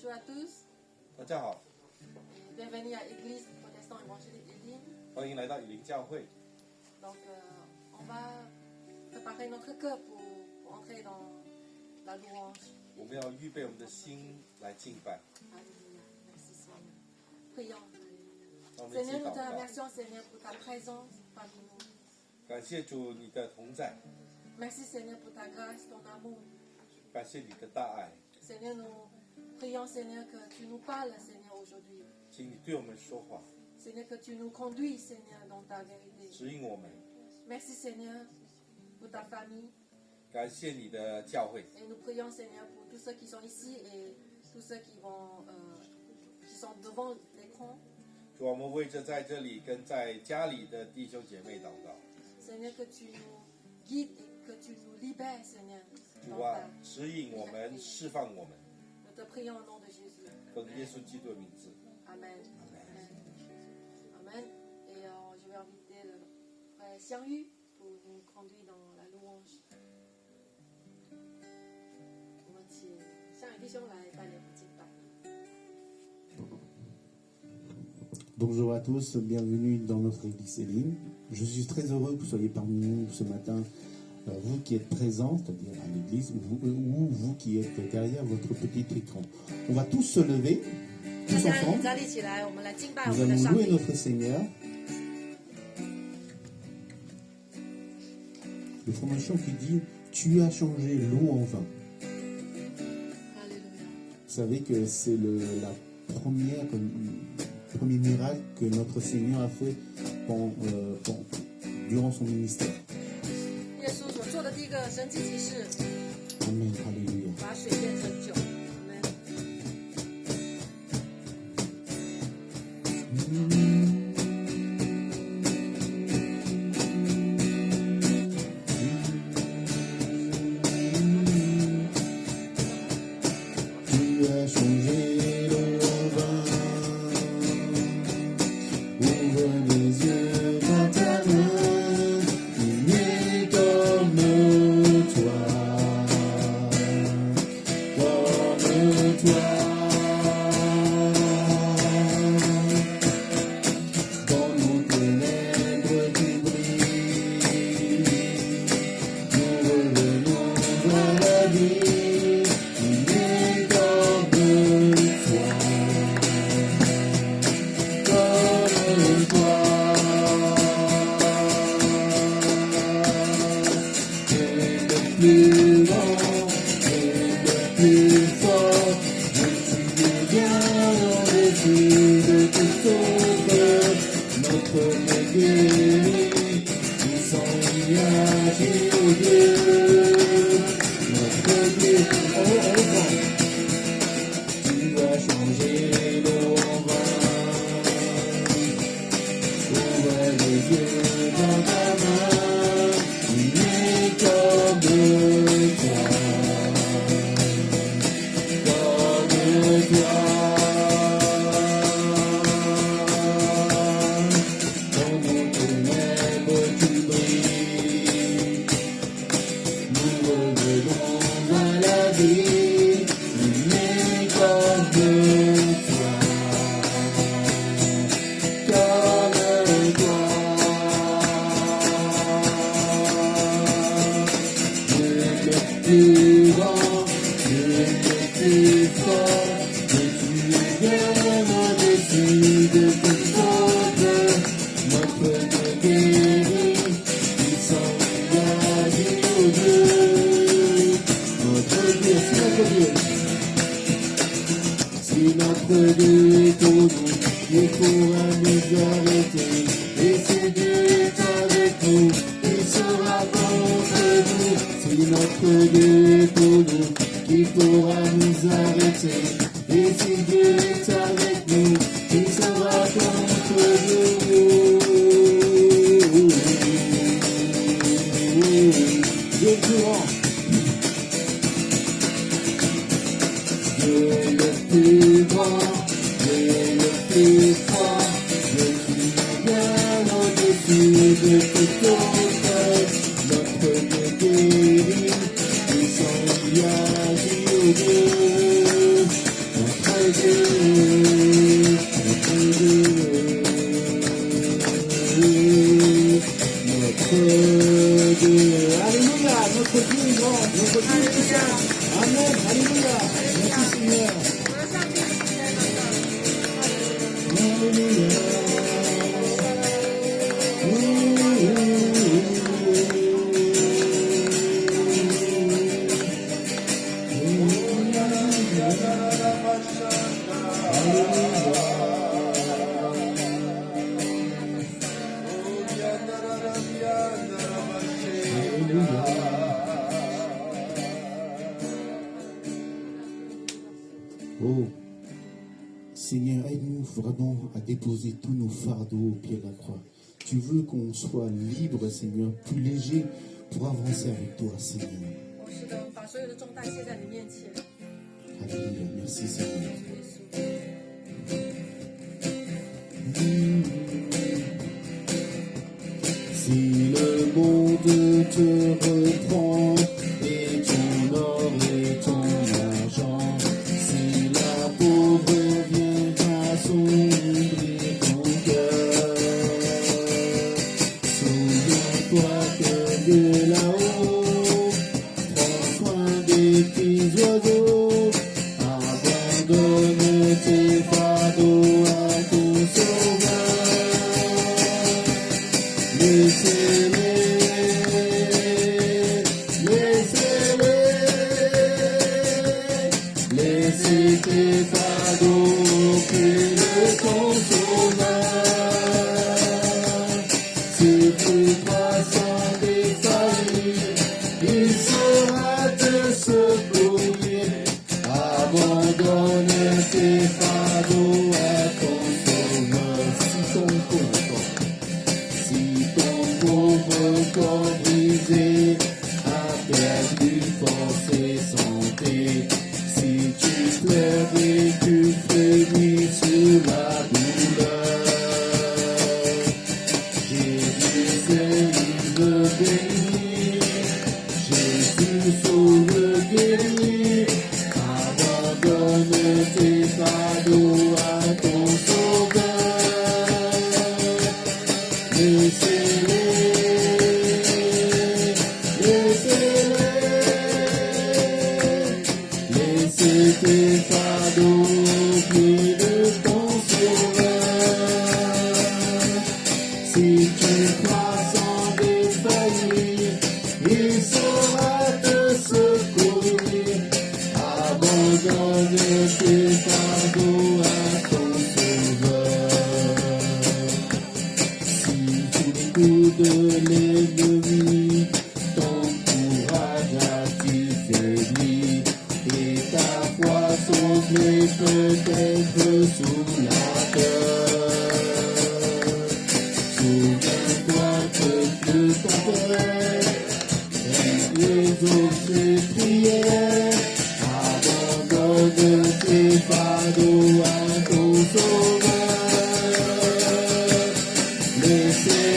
Bonjour à tous. 大家好， Bienvenue à Église Protestant Évangélique Elim. 欢迎来到以灵教会。 Donc, on va préparer notre cœur pour entrer dans la louange. 我们要预备我们的心来敬拜。 Alléluia. Merci Seigneur. Prions. 让我们一起 Seigneur, nous 祷 te 告。 remercions, Seigneur, pour ta présence parmi nous. 感谢主你的同在， Merci Seigneur pour ta grâce, ton amour. 感谢你的大爱， Seigneur, nous prions, Seigneur, que tu nous parles, Seigneur, aujourd'hui. 请你对我们说话， Seigneur, que tu nous conduis, Seigneur, dans ta vérité. 指引我们。 Merci Seigneur pour ta famille. 感谢你的教会， Et nous prions, Seigneur, pour tous ceux qui sont ici et tous ceux qui sont devant l'écran. 主，我们为着在这里跟在家里的弟兄姐妹祷告。 Seigneur, que tu nous guides et que tu nous libères, Seigneur. 主 dans 啊 ta-，指引我们，释放我们， Nous te prions au nom de Jésus. 奉耶稣基督的名字。 Amen. Amen. Amen. Et je vais inviter le frère Xiangyu pour nous conduire dans la louange. 我们请向宇弟兄来带领敬拜。 Bonjour à tous, bienvenue dans notre église Elim. Je suis très heureux que vous soyez parmi nous ce matin, vous qui êtes présents, c'est-à-dire à l'église, ou vous qui êtes derrière votre petit écran. On va tous se lever, 大 tous 家 ensemble. 站立起来，我们来敬拜我 Nous 们的 allons 上 louer 帝。 notre Seigneur. Le formation qui dit Tu as changé l'eau en vin. Alléluia. Vous savez que c'est premier miracle que notre Seigneur a fait durant son ministère. 耶稣所做的第一个神迹奇事， Amen, Alléluia. 把水变成酒。Amen. Tu as changé l'eau en vin. Ouvre les yeux dans ta main. Il n'est comme toi. Comme toi. Dans nos ténèbres tu brilles. Nous revenons à la vie. Il est comme toi. Comme toi. Tu es le plus grand, tu es le plus fort. Je suis bien au-dessus de tout autre. Notre Dieu guérit, puissant il agit au Dieu. Notre Dieu, tu as changé l'eau en vin. Ouvre les yeux dans ta main. Il est comme toi. Comme toi. Dans nos ténèbres tu brilles. Nous revenons à la vie. Il est comme toi. Comme toi. Tu es le plus grand, tu es le plus fort. Et tu es bien au-dessus de tout autre. Notre Dieu guérit, puissant il agit au Dieu. Notre Dieu, c'est notre Dieu. Si notre Dieu est au nous, il pourra nous arrêter. Et si Dieu est avec nous, il sera contre nous. Si notre Dieu est au nous, il pourra nous arrêter. Et si Dieu est avec nous, il sera contre nous. Dieu est plus grand. Dieu est le plus grand, Dieu est le plus fort. Je suis bien au-dessus de tout autre. Notre Dieu guérit, puissant il agit au Dieu. Notre Alléluia, notre Dieu est grand, notre Dieu est puissant. Amen, alléluia. Merci Seigneur. 我的上帝是在那个。 Oh, Seigneur, aide-nous vraiment à déposer tous nos fardeaux au pied de la croix. Tu veux qu'on soit libre, Seigneur, plus léger pour avancer avec toi, Seigneur. 我是的，把所有的重担卸在你面前。 Alléluia, merci Seigneur. 耶稣。 Si le monde te reprend et ton or et ton argent, si la pauvre vient assombrir ton cœur, souviens-toi que de là-haut, prends soin des petits oiseaux, abandonne tes fardeaux à ton sauveur. Laissez tes fardeaux au pied de ton sauveur. Si tu crois sans défaillir, il saura te secourir. Abandonne tes fardeaux à ton sauveur. Si ton pauvre corps brisé a perdu force et santé, si tu pleures et tu frémis sur la douleur, Jésus Seigneur béni, Jésus sauve guéri, abandonne tes fardeaux à ton sauveur. Laissez tes fardeaux au pied de ton sauveur. Si tu crois sans défaillir, il saura te secourir. Abandonne tes fardeaux à ton sauveur. Si sous les coups de l'ennemi, ton courage a-t-il faibli, et ta foi sombrée peut-être sous la peur. Souviens-toi que Dieu t'appelle, résout tes prières, abandonne tes fardeaux à ton sauveur. Laissez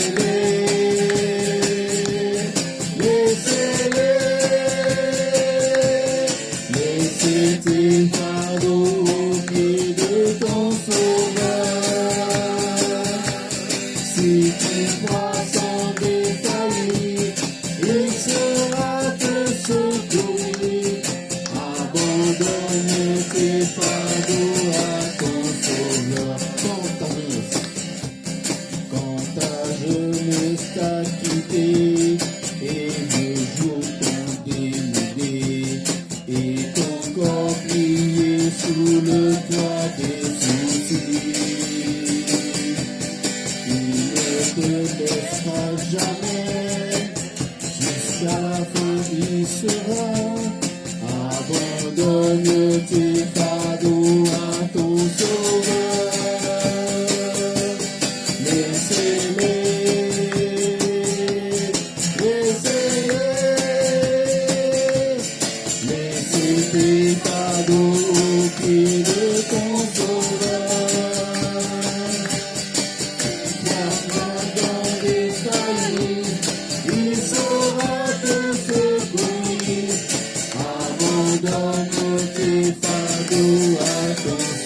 tes fardeaux au pied de ton sauveur. Si tu crois sans défaillir, il saura te secourir. Abandonne tes fardeaux à ton sauveur. Quand ta jeunesse t'a quitté et le jour t'ont dénudé et ton corps plié sous le poids des soucis, il ne te laissera jamais, jusqu'à la fin il sera. Abandonne tes fardeaux à ton sauveur. Laissez tes fardeaux au pied de ton sauveur. Dans les failles, il saura te secourir. Abandonne tes fardeaux à ton sauveur.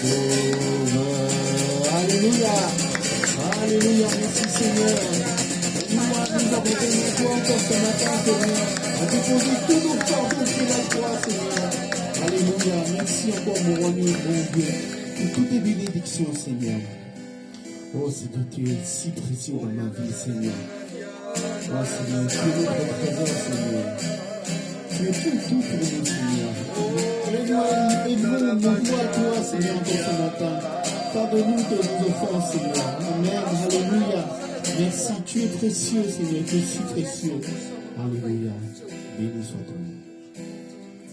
matin, Seigneur, à déposer tous nos fardeaux sur la croix, Seigneur. Alléluia. Merci encore, mon roi, mon Dieu, pour toutes tes bénédictions, Seigneur. Oh Seigneur, tu es si précieux dans ma vie, Seigneur. Oh Seigneur, tu es notre présent, Seigneur. Tu es tout pour nous, Seigneur. Aide-nous à toi, Seigneur, encore ce matin. Pardonne-nous de nos offenses, Seigneur. Amen. Alléluia. Merci, tu es précieux, Seigneur. Tu es si précieux. Alléluia. Béni soit ton nom.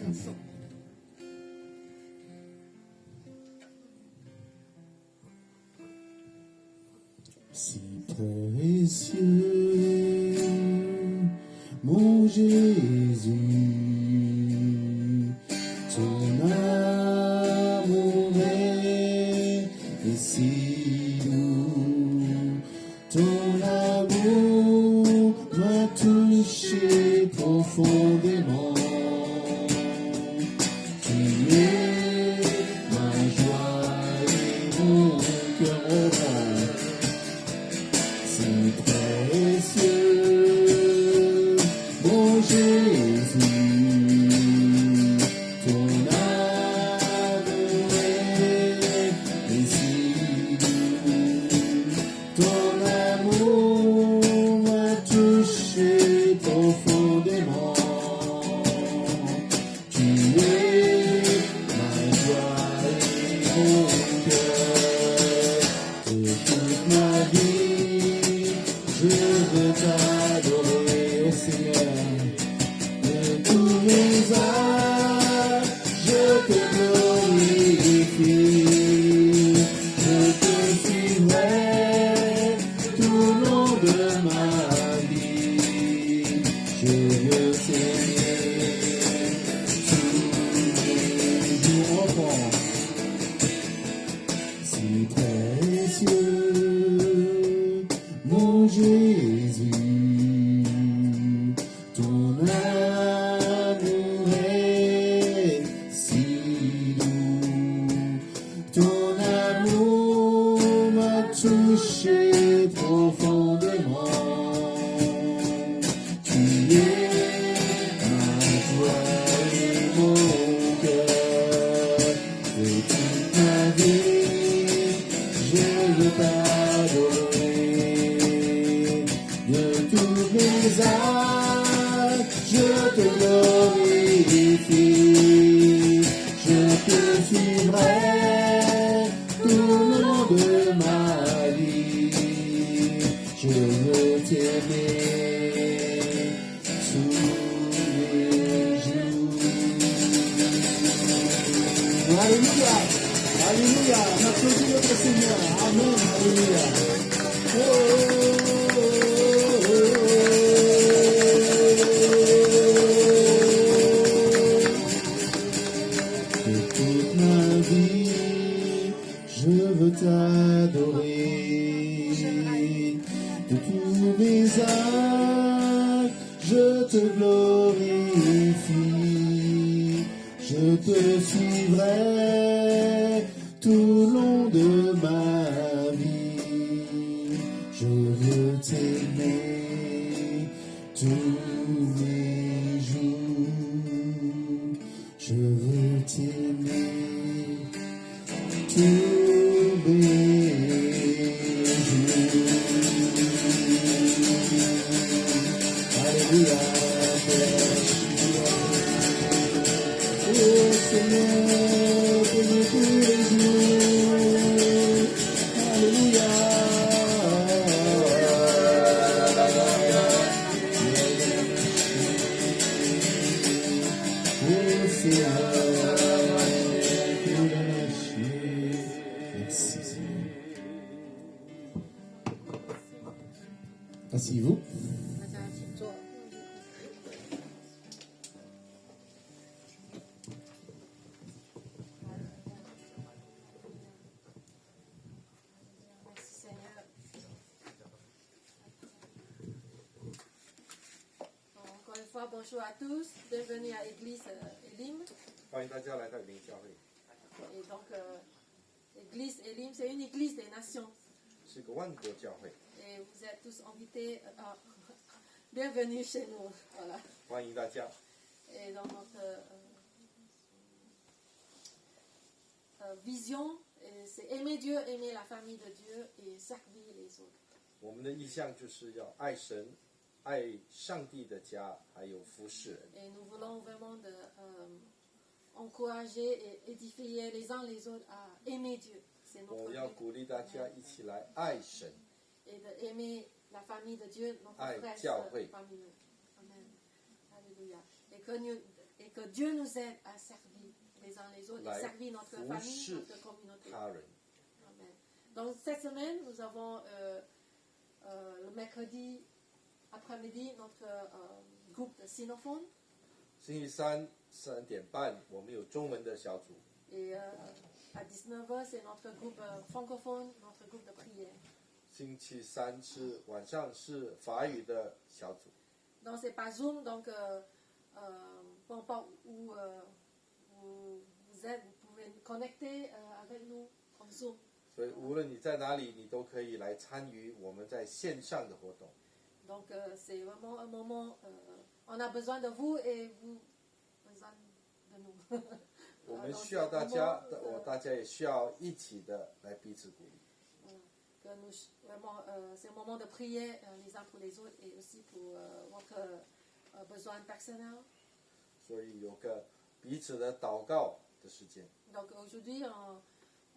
Amen. Si précieux, mon Jésus, ton amour est si doux, ton amour m'a touché profondément. Tu es ma joie et mon cœur au vent. Si précieux, mon Jésus, ton amour est si doux, ton amour m'a touché profondément. Tu es ma joie et mon cœur, et toute ma vie, je veux t'adorer, oh Seigneur. De tous mes âges, je te glorifie. Je te suivrai tout le long de ma vie. Je veux t'aimer tous les jours enfant. Si précieux, mon Jésus, ton amour est si doux, ton amour m'a touché profondément. Tu es ma joie et mon cœur, et toute ma vie, je veux t'adorer. De tous mes âges, je te glorifie. Je te suivrai tout le long de ma vie. Je veux t'aimer tous les jours. Alléluia. Alléluia. On applaudit notre Seigneur. Amen. Alléluia. Oh, de toute ma vie, je veux t'adorer. De tous mes âges, je te glorifie. Je te suivrai tout le long de ma vie. Je veux t'aimer tous les jours. Je veux t'aimer tous les jours. Alléluia. Oh Seigneur, bénis tous les jours. Alléluia. Oh Seigneur, merci Seigneur. Asseyez-vous. 大家请坐。Merci Seigneur. Encore une fois, bonjour à tous. Bienvenue à l'église Elim. 欢迎大家来到灵教会， Et donc, l'église Elim, c'est une église des nations. 是个万国教会。 Et vous êtes tous invités bienvenue chez nous. Voilà. 欢迎大家。 Et dans notre vision, c'est aimer Dieu, aimer la famille de Dieu et servir les autres. 我们的意向就是要爱神、爱上帝的家，还有服侍人。 Et nous voulons vraiment encourager et édifier les uns les autres à aimer Dieu. C'est 我 notre 要 but. 鼓励大家一起来爱神。 Et d'aimer la famille de Dieu, notre Aïe, frère ciao, sœur oui. parmi nous. Amen. Alléluia. Et que Dieu nous aide à servir les uns les autres, et Lai servir notre服 famille, 侍 notre communauté. 他人。 Amen. Donc cette semaine, nous avons le mercredi après-midi notre groupe de sinophones. 星期三3点半，我们有中文的小组。 Et à 19h, c'est notre groupe francophone, notre groupe de prière. 星期三是晚上是法语的小组。 Donc c'est pas Zoom, donc peu importe où vous êtes, vous pouvez connecter avec nous en Zoom. 所以无论你在哪里，你都可以来参与我们在线上的活动。 Donc c'est vraiment un moment, on a besoin de vous et vous besoin de nous. 我们需要大家，大家也需要一起的来彼此鼓励。 Que nous, vraiment, c'est un moment de prière les uns pour les autres et aussi pour votre besoin personnel. 所以有个彼此的祷告的时间。 Donc aujourd'hui,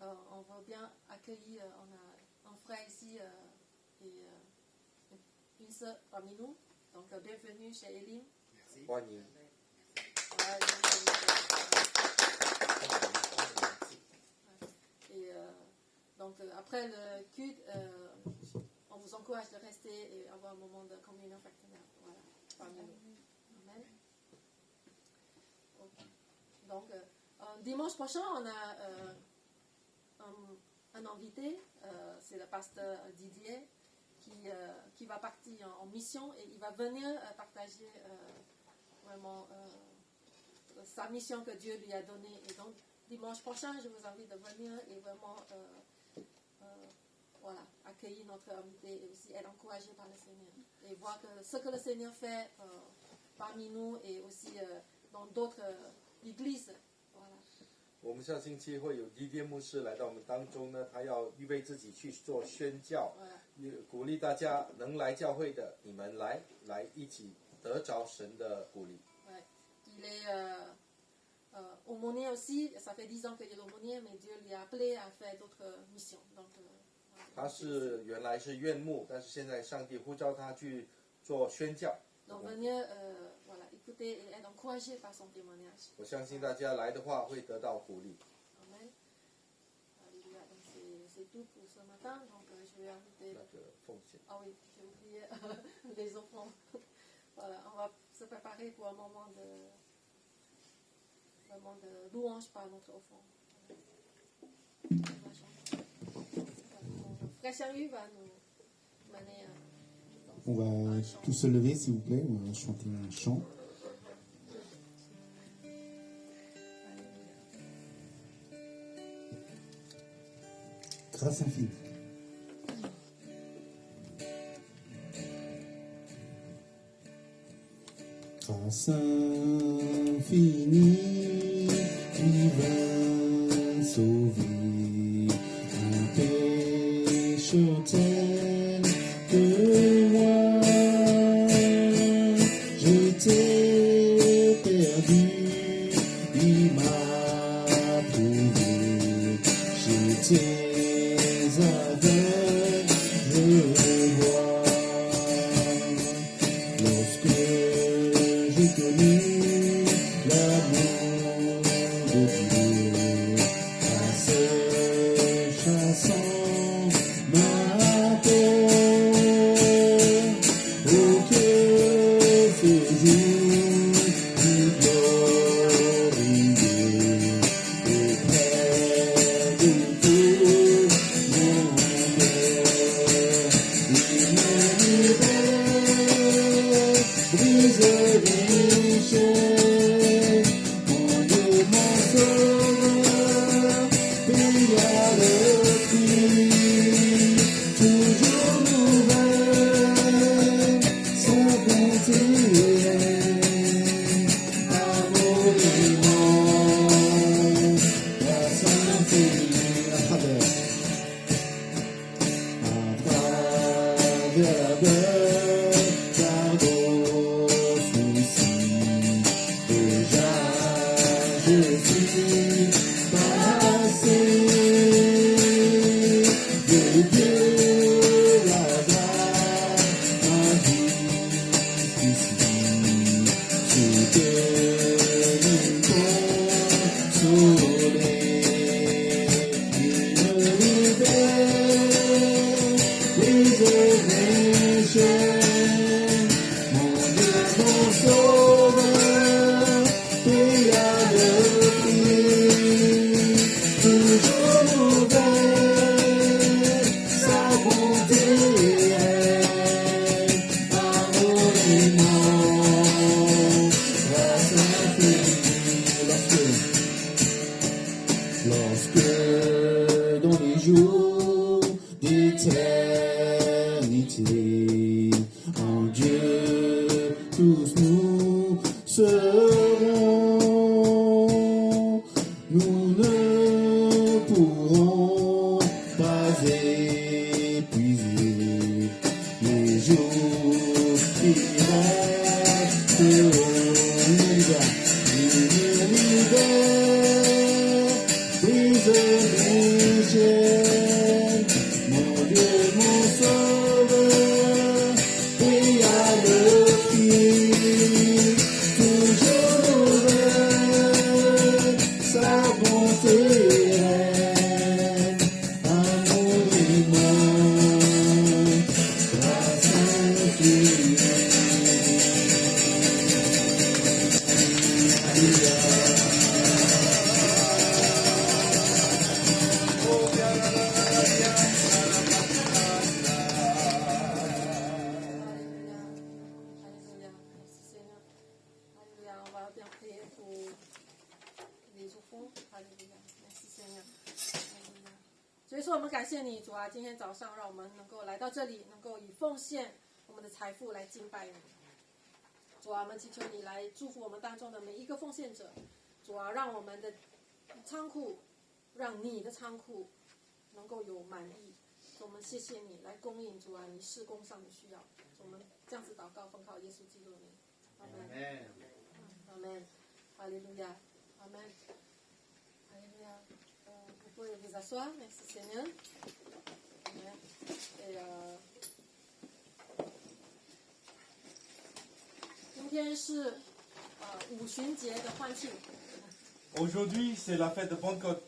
on veut bien accueillir, on a un frère ici et une sœur parmi nous. Donc bienvenue chez Elim. 欢迎。 Et donc après le culte, on vous encourage de rester et avoir un moment de communion fraternelle. Voilà, parmi nous. Amen. Ok. Donc dimanche prochain, on a un invité, c'est le pasteur Didier, qui va partir en mission et il va venir partager vraiment sa mission que Dieu lui a donnée. Et donc, dimanche prochain, je vous invite de venir et vraiment voilà, accueillir notre invité et aussi être encouragé par le Seigneur. Et voir que ce que le Seigneur fait parmi nous et aussi dans d'autres églises. Voilà. 我们下星期会有迪甸牧师来到我们当中呢，他要预备自己去做宣教， 也鼓励大家能来教会的，你们来一起得着神的鼓励。 Ouais. Il est aumônier aussi, ça fait 10 ans qu'il est aumônier, mais Dieu lui a appelé à faire d'autres missions. Donc, 他是原来是院牧，但是现在上帝呼召他去做宣教。 donc venir voilà, écouter et être encouragé par son témoignage. 我相信大家来的话会得到鼓励。 Amen. Alléluia. Donc c'est tout pour ce matin. Donc je vais inviter. 那个奉献， Ah oui, j'ai oublié les offrandes. Voilà, on va se préparer pour un moment de louange par notre offrande. Frère Charlu va nous mener. On va tous se lever, s'il vous plaît. On va chanter un chant. Grâce infinie. Grâce infinie qui vint sauver un pécheur tel que moi. J'étais perdu, il m'a trouvé. J'étais aveugle, je vois. Lorsque j'ai connu l'amour de Dieu, à cette chanson ma peau, oh que ce jour du glorieux auprès de tout. lorsque dans les jours d'éternité, en Dieu tous nous serons. Nous ne pourrons pas épuiser les jours qui resteront. Brise mes chaînes, mon Dieu, mon sauveur, et à le pied, toujours nouvelle, sa bonté règne, amour humain, grâce infinie. Alléluia. Merci Seigneur. Alléluia. On va bien prier pour les offrandes. Alléluia. Merci Seigneur. Alléluia。所以说，我们感谢你，主啊，今天早上让我们能够来到这里，能够以奉献我们的财富来敬拜你。主啊，我们祈求你来祝福我们当中的每一个奉献者。主啊，让我们的仓库，让你的仓库能够有满意。主，我们谢谢你来供应主啊，你事工上的需要。主，我们这样子祷告，奉靠耶稣基督的名。阿门。阿门。哈利路亚。阿门。哈利路亚。Vous pouvez vous asseoir, merci Seigneur. Amen. Et 今天是五旬节的欢庆。Aujourd'hui, c'est la fête de Pentecôte.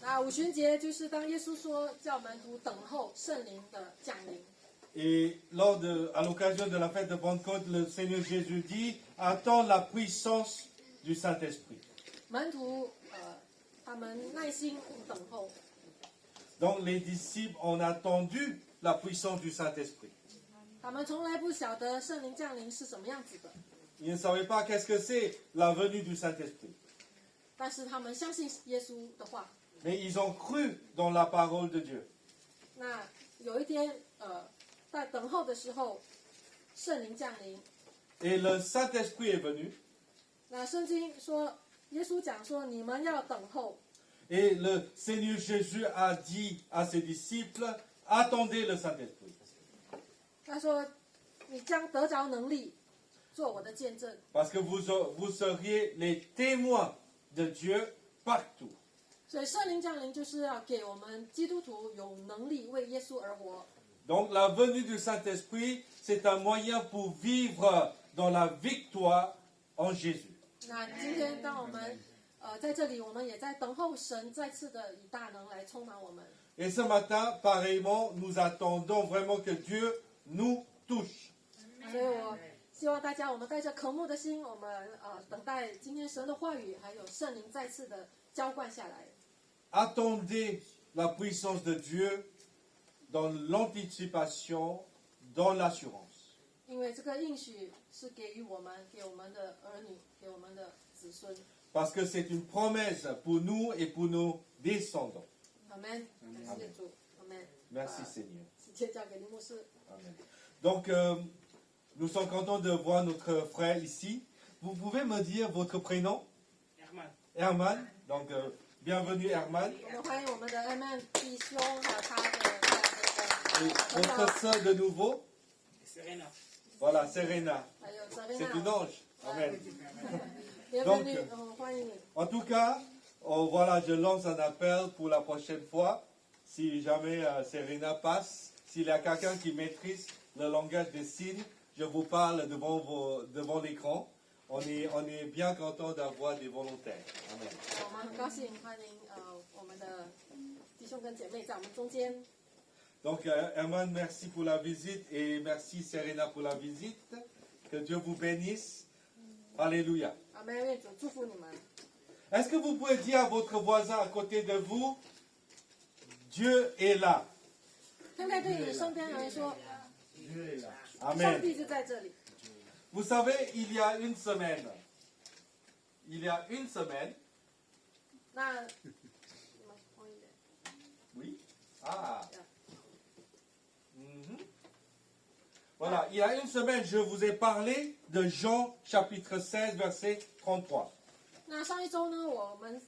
那五旬节就是当耶稣说叫门徒等候圣灵的降临。Et à l'occasion de la fête de Pentecôte, le Seigneur Jésus dit, attends la puissance du Saint-Esprit. 门徒他们耐心等候。Donc les disciples ont attendu la puissance du Saint-Esprit. 他们从来不晓得圣灵降临是什么样子的， Ils ne savaient pas qu'est-ce que c'est la venue du Saint-Esprit. 但是他们相信耶稣的话。 Mais ils ont cru dans la parole de Dieu. 那有一天，在等候的时候，圣灵降临。 Et le Saint-Esprit est venu. 那圣经说，耶稣讲说，你们要等候。 Et le Seigneur Jésus a dit à ses disciples, attendez le Saint-Esprit. 他说，你将得着能力，做我的见证。 Parce que vous seriez les témoins de Dieu partout. 所以圣灵降临就是要给我们基督徒有能力为耶稣而活。 Donc la venue du Saint-Esprit, c'est un moyen pour vivre dans la victoire en Jésus. 那今天当我们在这里，我们也在等候神再次的以大能来充满我们。 Et ce matin, pareillement, nous attendons vraiment que Dieu nous touche. 所以我希望大家，我们带着渴慕的心，我们等待今天神的话语，还有圣灵再次的浇灌下来。 Attendez la puissance de Dieu dans l'anticipation, dans l'assurance. 因为这个应许是给予我们，给我们的儿女，给我们的子孙。 Parce que c'est une promesse pour nous et pour nos descendants. Amen。感谢主。Amen。 Merci Seigneur. 时间交给林牧师。 Amen. Donc, nous sommes contents de voir notre frère ici. Vous pouvez me dire votre prénom? Herman. Herman. Donc, bienvenue Herman. 我们欢迎我们的 Amen 弟兄和他的 Et votre sœur de nouveau? Serena. Voilà, Serena. 还有 C'est une Serena。 ange. Amen. Bienvenue，我们欢迎你。 En tout cas, voilà, je lance un appel pour la prochaine fois. Si jamais Serena passe, s'il y a quelqu'un qui maîtrise le langage des signes, je vous parle devant l'écran. On est bien content d'avoir des volontaires. Amen. 我们很高兴欢迎我们的弟兄跟姐妹在我们中间。 Donc, Herman, merci pour la visite et merci Serena pour la visite. Que Dieu vous bénisse. Alléluia. 阿门，愿主祝福你们。 Est-ce que vous pouvez dire à votre voisin à côté de vous, Dieu est là. 可不可以对你身边人说，上 Amen. 帝就在这里？ Vous savez, il y a une semaine, 那 Oui. Ah. Mhm. Voilà, il y a une semaine, je vous ai parlé de Jean chapitre 16, verset 33. 那上一周呢，我们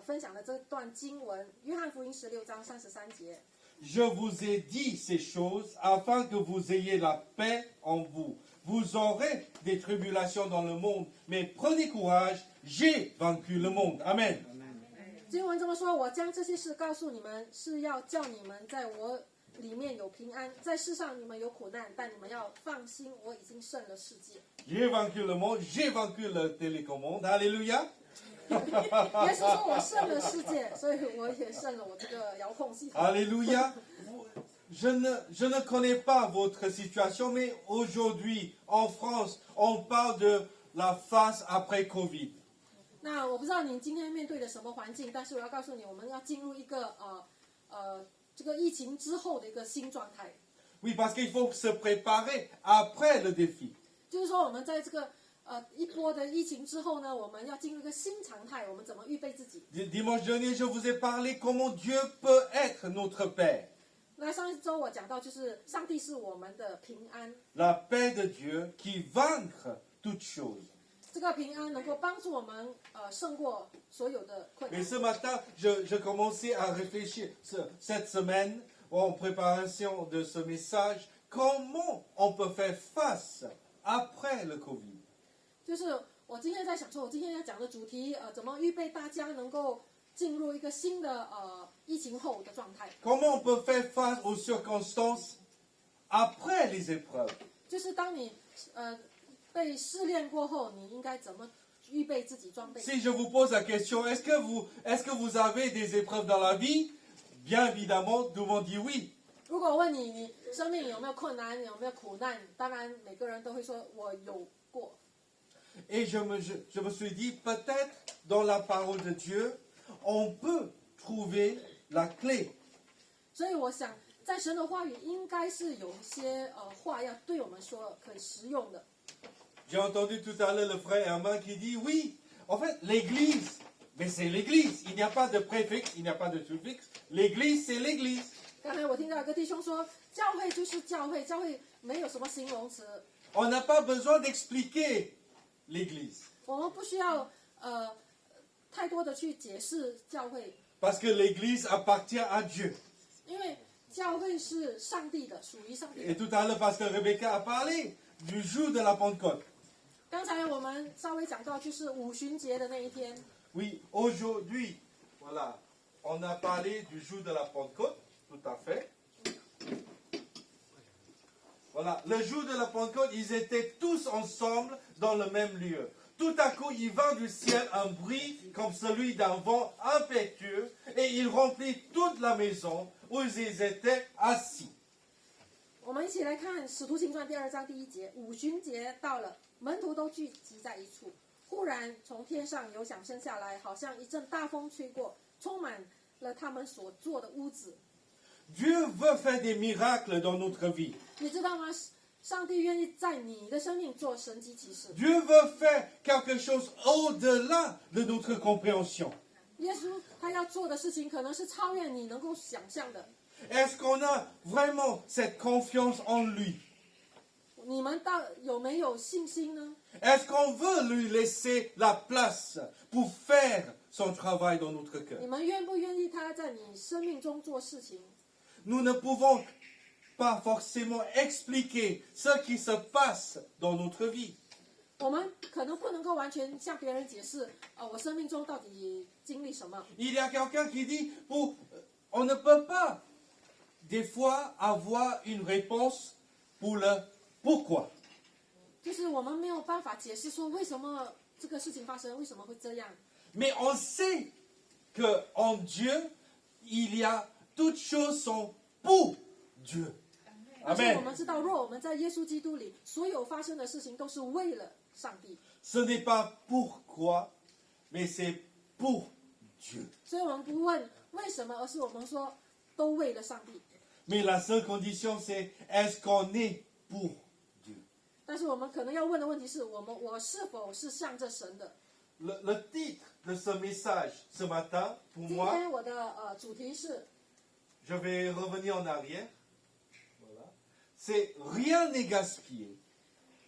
分享的这段经文，约翰福音16章33节。Je vous ai dit ces choses afin que vous ayez la paix en vous. Vous aurez des tribulations dans le monde, mais prenez courage, j'ai vaincu le monde. Amen. 经文这么说：“我将这些事告诉你们，是要叫你们在我里面有平安。在世上你们有苦难，但你们要放心，我已经胜了世界。” J'ai vaincu le monde, j'ai vaincu le télécommande. Alléluia. 耶稣说：“我胜了世界，所以我也胜了我这个遥控系统。” Alléluia. Je ne connais pas votre situation, mais aujourd'hui, en France, on parle de la phase après Covid. 那我不知道你今天面对的什么环境，但是我要告诉你，我们要进入一个这个疫情之后的一个新状态。Oui, parce qu'il faut se préparer après le défi. 就是说，我们在这个一波的疫情之后呢，我们要进入一个新常态，我们怎么预备自己？ Dimanche dernier, je vous ai parlé comment Dieu peut être notre Père. 那上一周我讲到，就是上帝是我们的平安， La paix de Dieu qui vaincre toutes choses. 这个平安能够帮助我们胜过所有的困 Et 难。 ce matin, je commençais à réfléchir cette semaine, en préparation de ce message, comment on peut faire face après le Covid. 就是我今天在想说，我今天要讲的主题，怎么预备大家能够进入一个新的疫情后的状态？ Comment on peut faire face aux circonstances après les épreuves. 就是当你被试炼过后，你应该怎么预备自己装备？ Si je vous pose la question, est-ce que vous avez des épreuves dans la vie? Bien évidemment, tout le monde dit oui. 如果我问你，你生命有没有困难，有没有苦难？当然，每个人都会说我有过。 Et je me suis dit, peut-être dans la parole de Dieu, on peut trouver la clé. 所以我想，在神的话语应该是有一些话要对我们说，可以实用的。 J'ai entendu tout à l'heure le frère Herman qui dit, oui, en fait, l'église, mais c'est l'église. Il n'y a pas de préfixe, il n'y a pas de suffixe. L'église, c'est l'église. 刚才我听到一个弟兄说，教会就是教会，教会没有什么形容词， On n'a pas besoin d'expliquer l'église. 我们不需要太多的去解释教会， Parce que l'église appartient à Dieu. 因为教会是上帝的，属于上帝 Et 的。 tout à l'heure, Pasteur Rebecca a parlé du jour de la Pentecôte. 刚才我们稍微讲到，就是五旬节的那一天。 Oui, aujourd'hui, voilà, on a parlé du jour de la Pentecôte, tout à fait. Voilà, le jour de la Pentecôte, ils étaient tous ensemble dans le même lieu. Tout à coup, il vint du ciel un bruit comme celui d'un vent impétueux et il remplit toute la maison où ils étaient assis. 我们一起来看《使徒行传》第2章第1节，五旬节到了，门徒都聚集在一处。忽然从天上有响声下来，好像一阵大风吹过，充满了他们所坐的屋子。 Dieu veut faire des miracles dans notre vie. 你知道吗？上帝愿意在你的生命做神迹奇事。 Dieu veut faire quelque chose au-delà de notre compréhension. 耶稣他要做的事情，可能是超越你能够想象的。 Est-ce qu'on a vraiment cette confiance en lui? 你们有没有信心呢？ Est-ce qu'on veut lui laisser la place pour faire son travail dans notre 你 cœur? 们愿不愿意他在你生命中做事情？ Nous ne pouvons pas forcément expliquer ce qui se passe dans notre vie. 我们可能不能够完全向别人解释，我生命中到底经历什么。 Il y a quelqu'un qui dit, on ne peut pas des fois avoir une réponse pour le pourquoi. 就是我们没有办法解释说为什么这个事情发生，为什么会这样。 Mais on sait qu'en Dieu, il y a toutes choses sont pour Dieu. 而且我 Amen. 们知道，若我们在耶稣基督里，所有发生的事情都是为了上帝， Ce n'est pas pourquoi, mais c'est pour Dieu. 所以我们不问为什么，而是我们说都为了上帝。 Mais la seule condition, c'est est-ce qu'on est pour Dieu? 但是我们可能要问的问题是我是否是向着神的？ Le titre de ce message ce matin, pour 今 moi, 天我的主题是， je vais revenir en arrière. Voilà. C'est rien n'est gaspillé.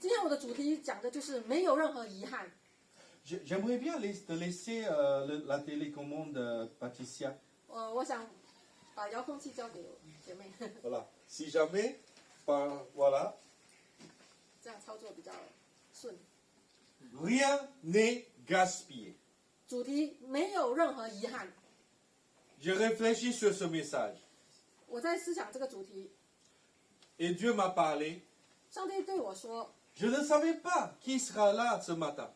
今天我的主题讲的就是没有任何遗憾。 J'aimerais bien te laisser la télécommande, Patricia. 我想把遥控器交给我姐妹， Voilà. Si jamais, voilà, 这样操作比较顺。 rien n'est gaspillé. 主题没有任何遗憾。 J'ai réfléchi sur ce message 我在思想这个主题， et Dieu m'a parlé. 上帝对我说， Je ne savais pas qui sera là ce matin.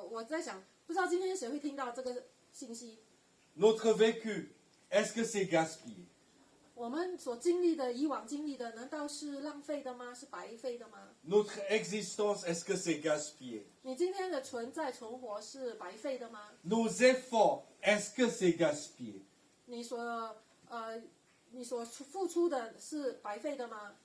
我在想，不知道今天谁会听到这个信息。 Notre vécu, est-ce que c'est gaspillé? 我们所经历的，以往经历的，难道是浪费的吗？是白费的吗？ Notre existence, est-ce que c'est gaspillé? 你今天的存在存活是白费的吗？ Nos efforts, est-ce que c'est gaspillé? 你所付出的是白费的吗？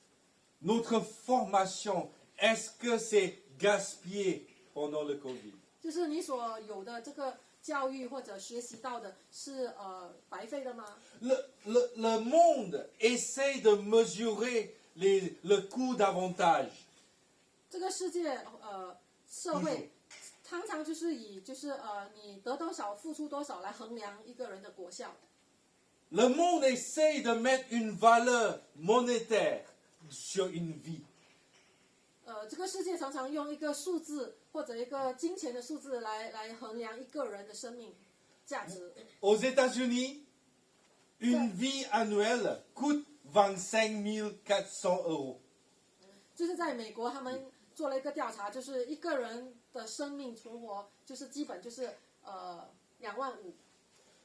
Notre formation, est-ce que c'est gaspillé pendant le Covid? 就是你所有的这个教育或者学习到的是白费的吗？ Le monde essaie de mesurer le coût d'avantage. 这个世界社会常常就是以你得多少付出多少来衡量一个人的果效。 Le monde essaie de mettre une valeur monétaire sur une vie. 这个世界常常用一个数字或者一个金钱的数字来衡量一个人的生命价值。 Aux États-Unis, une vie annuelle coûte 25 400 euros. 就是在美国，他们做了一个调查，就是一个人的生命存活，就是基本就是25000。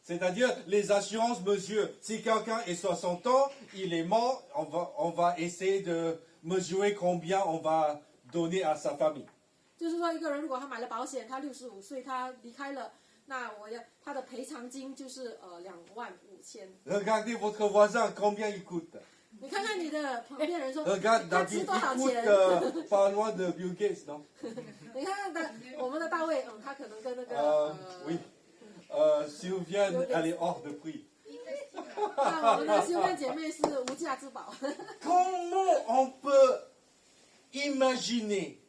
C'est-à-dire, les assurances mesurent, si quelqu'un est 60 ans, il est mort, on va essayer de mesurer combien on va donner à sa famille. 就是说，一个人如果他买了保险，他65岁，他离开了，那他的赔偿金就是25000。 Regardez votre voisin, combien il coûte. 你看看你的旁边人说， Regarde 他 David, 值多少 il coûte 钱？ pas loin de Bill Gates, non? 你看看我们的大卫，他可能跟那个Oui. Sylviane, elle est hors de prix. 那我们的修炼姐妹是无价之宝。 Comment on peut imaginer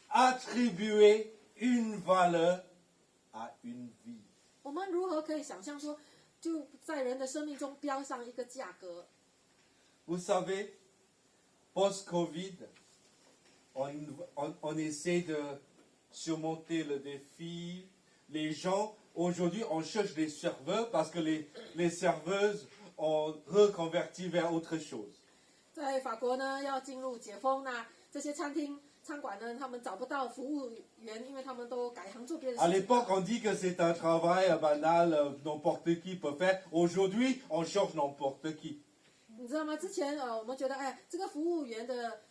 attribuer une valeur à une vie? 我们如何可以想象说，就在人的生命中标上一个价格？ Vous savez, post-Covid, on essaie de surmonter le défi. Les gens, aujourd'hui, on cherche des serveurs parce que les serveuses ont reconverti vers autre chose. 在法国呢，要进入解封，那这些餐馆呢，他们找不到服务员，因为他们都改行做别的 À 事情。 l'époque, on dit que c'est un travail banal, n'importe qui peut faire. Aujourd'hui, on cherche n'importe qui. 你知道吗？之前我们觉得，哎，这个服务员的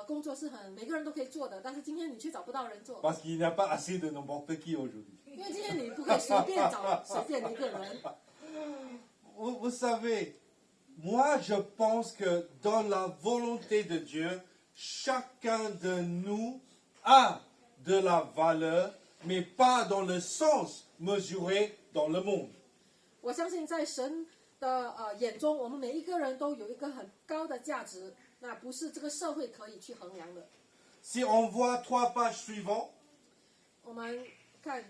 工作是每个人都可以做的，但是今天你却找不到人做， Parce qu'il n'y a pas assez de n'importe qui aujourd'hui. 因为今天你不可以随便找随便一个人。 Vous savez, moi je pense que dans la volonté de Dieu, chacun de nous a de la valeur, mais pas dans le sens mesuré dans le monde. 我相信在神的眼中，我们每一个人都有一个很高的价值，那不是这个社会可以去衡量的。 Si on voit 3 pages suivantes, 我们看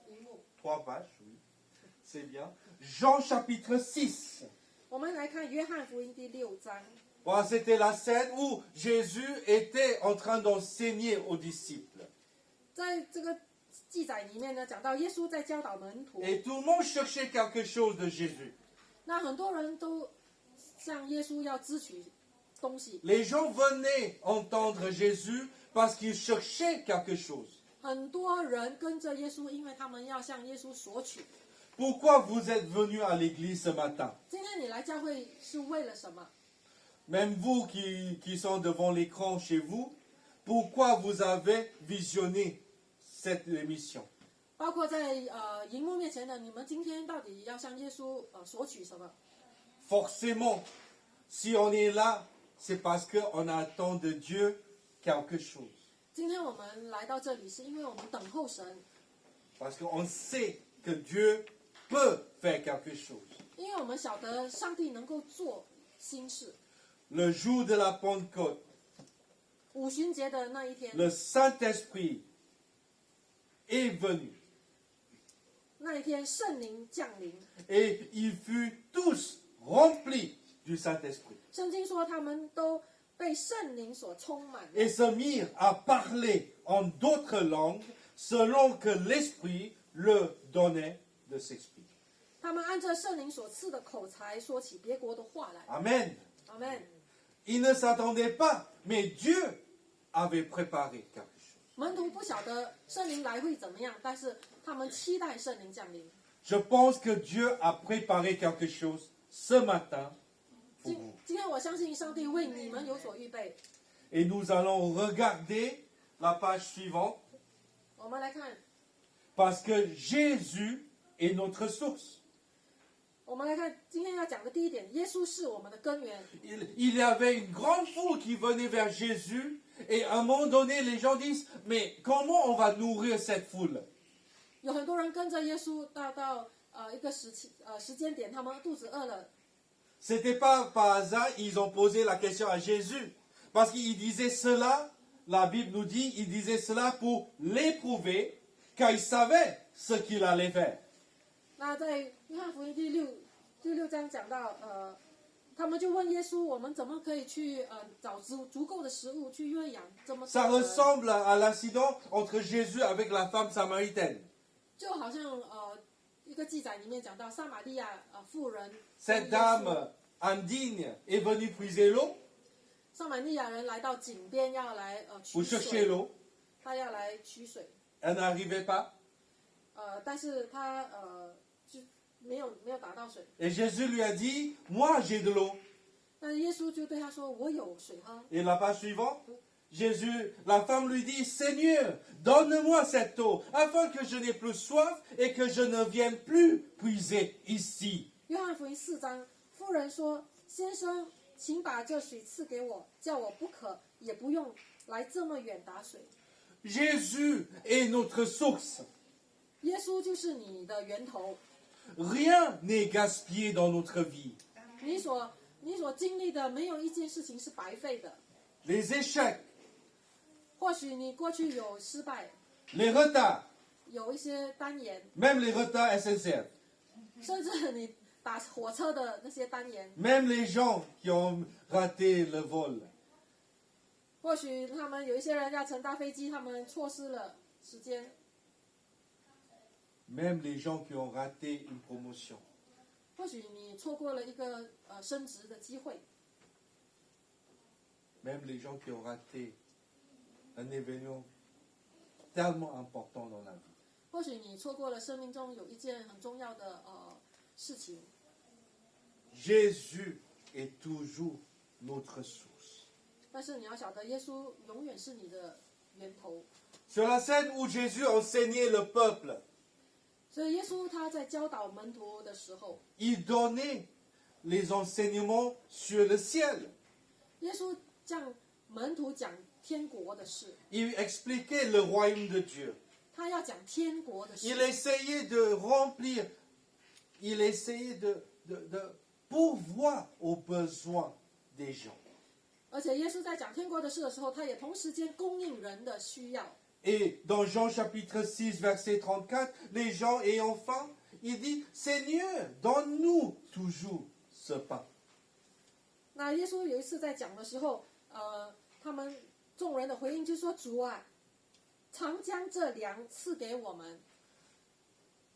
荧幕， 3 pages, oui, c'est bien. Jean chapitre 6. 我们来看约翰福音第6章。 Voilà, c'était la scène où Jésus était en train d'enseigner aux disciples. 在这个记载里面呢，讲到耶稣在教导门徒， Et tout le monde cherchait quelque chose de Jésus. 那很多人都向耶稣要支取东西， Les gens venaient entendre Jésus parce qu'ils cherchaient quelque chose. 很多人跟着耶稣，因为他们要向耶稣索取。 Pourquoi vous êtes venus à l'église ce matin? 今天你来教会是为了什么？ Même vous qui sont devant l'écran chez vous, pourquoi vous avez visionné cette émission? 包括在荧幕面前的你们，今天到底要向耶稣索取什么？ Forcément, si on est là, c'est parce qu'on attend de Dieu quelque chose. 今天我们来到这里，是因为我们等候神。Parce qu'on sait que Dieu peut faire quelque chose. 因为我们晓得上帝能够做新事。 Le jour de la Pentecôte, 五旬节的那一天， le Saint-Esprit est venu 那一天圣灵降临。 et ils furent tous remplis du Saint-Esprit 圣经说他们都被圣灵所充满， et se mirent à parler en d'autres langues selon que l'Esprit leur donnait de s'exprimer. 他们按照圣灵所赐的口才说起别国的话来。 Amen. 阿门。 Ils ne s'attendaient pas, mais Dieu avait préparé quelque chose. 门徒不晓得圣灵来会怎么样，但是他们期待圣灵降临。 Je pense que Dieu a préparé quelque chose ce matin pour 今 vous. 今天我相信上帝为你们有所预备。 Et nous allons regarder la page suivante 我们来看， parce que Jésus est notre source. 我们来看今天要讲的第一点，耶稣是我们的根源。 Il y avait une grande foule qui venait vers Jésus et à un moment donné les gens disent mais comment on va nourrir cette foule? 有很多人跟着耶稣到一个时间点，他们肚子饿了。 C'était pas par hasard, ils ont posé la question à Jésus. Parce qu'il disait cela, la Bible nous dit, il disait cela pour l'éprouver, car il savait ce qu'il allait faire. 那在约翰福音第六章讲到，他们就问耶稣，我们怎么可以去找足够的食物去喂养这么 Ça 多的？ ressemble à l'incident entre Jésus avec la femme samaritaine. 就好像一个记载里面讲到撒玛利亚妇人， Cette dame indigne est venue puiser l'eau 撒玛利亚人来到井边要来取 pour chercher 水， l'eau. 他要来取水， Elle n'arrivait pas. 但是他就没有打到水。 Et Jésus lui a dit, moi j'ai de l'eau. 那耶稣就对他说：“我有水喝。” Et la page suivante, Jésus, la femme lui dit, Seigneur, donne-moi cette eau, afin que je n'ai plus soif et que je ne vienne plus puiser ici. 约翰福音4章，妇人说：“先生，请把这水赐给我，叫我不渴，也不用来这么远打水。” Jésus est notre source. 耶稣就是你的源头， Rien n'est gaspillé dans notre vie. 你所经历的没有一件事情是白费的。 Les échecs, 或许你过去有失败， les retards, 有一些单言， même les retards SNCF, 甚至你打火车的那些单言， même les gens qui ont raté le vol. 或许他们有一些人要乘搭飞机，他们错失了时间， Même les gens qui ont raté une promotion. 或许你错过了一个升职的机会。 Même les gens qui ont raté un événement tellement important dans la vie. 或许你错过了生命中有一件很重要的事情。 Jésus est toujours notre source. 但是你要晓得，耶稣永远是你的源头。 Sur la scène où Jésus enseignait le peuple, 所以耶稣他在教导门徒的时候， il donnait les enseignements sur le ciel. 耶稣向门徒讲天国的事， Il expliquait le royaume de Dieu. 他要讲天国的 Il 事。 essayait de remplir, il essayait de pourvoir aux besoins des gens. 而且耶稣在讲天国的事的时候，他也同时间供应人的需要。 Et dans Jean chapitre 6, verset 34, les gens ayant faim, il dit, Seigneur, donne-nous toujours ce pain. 那耶稣有一次在讲的时候，他们众人的回应就说：“主啊，常将这粮赐给我们。”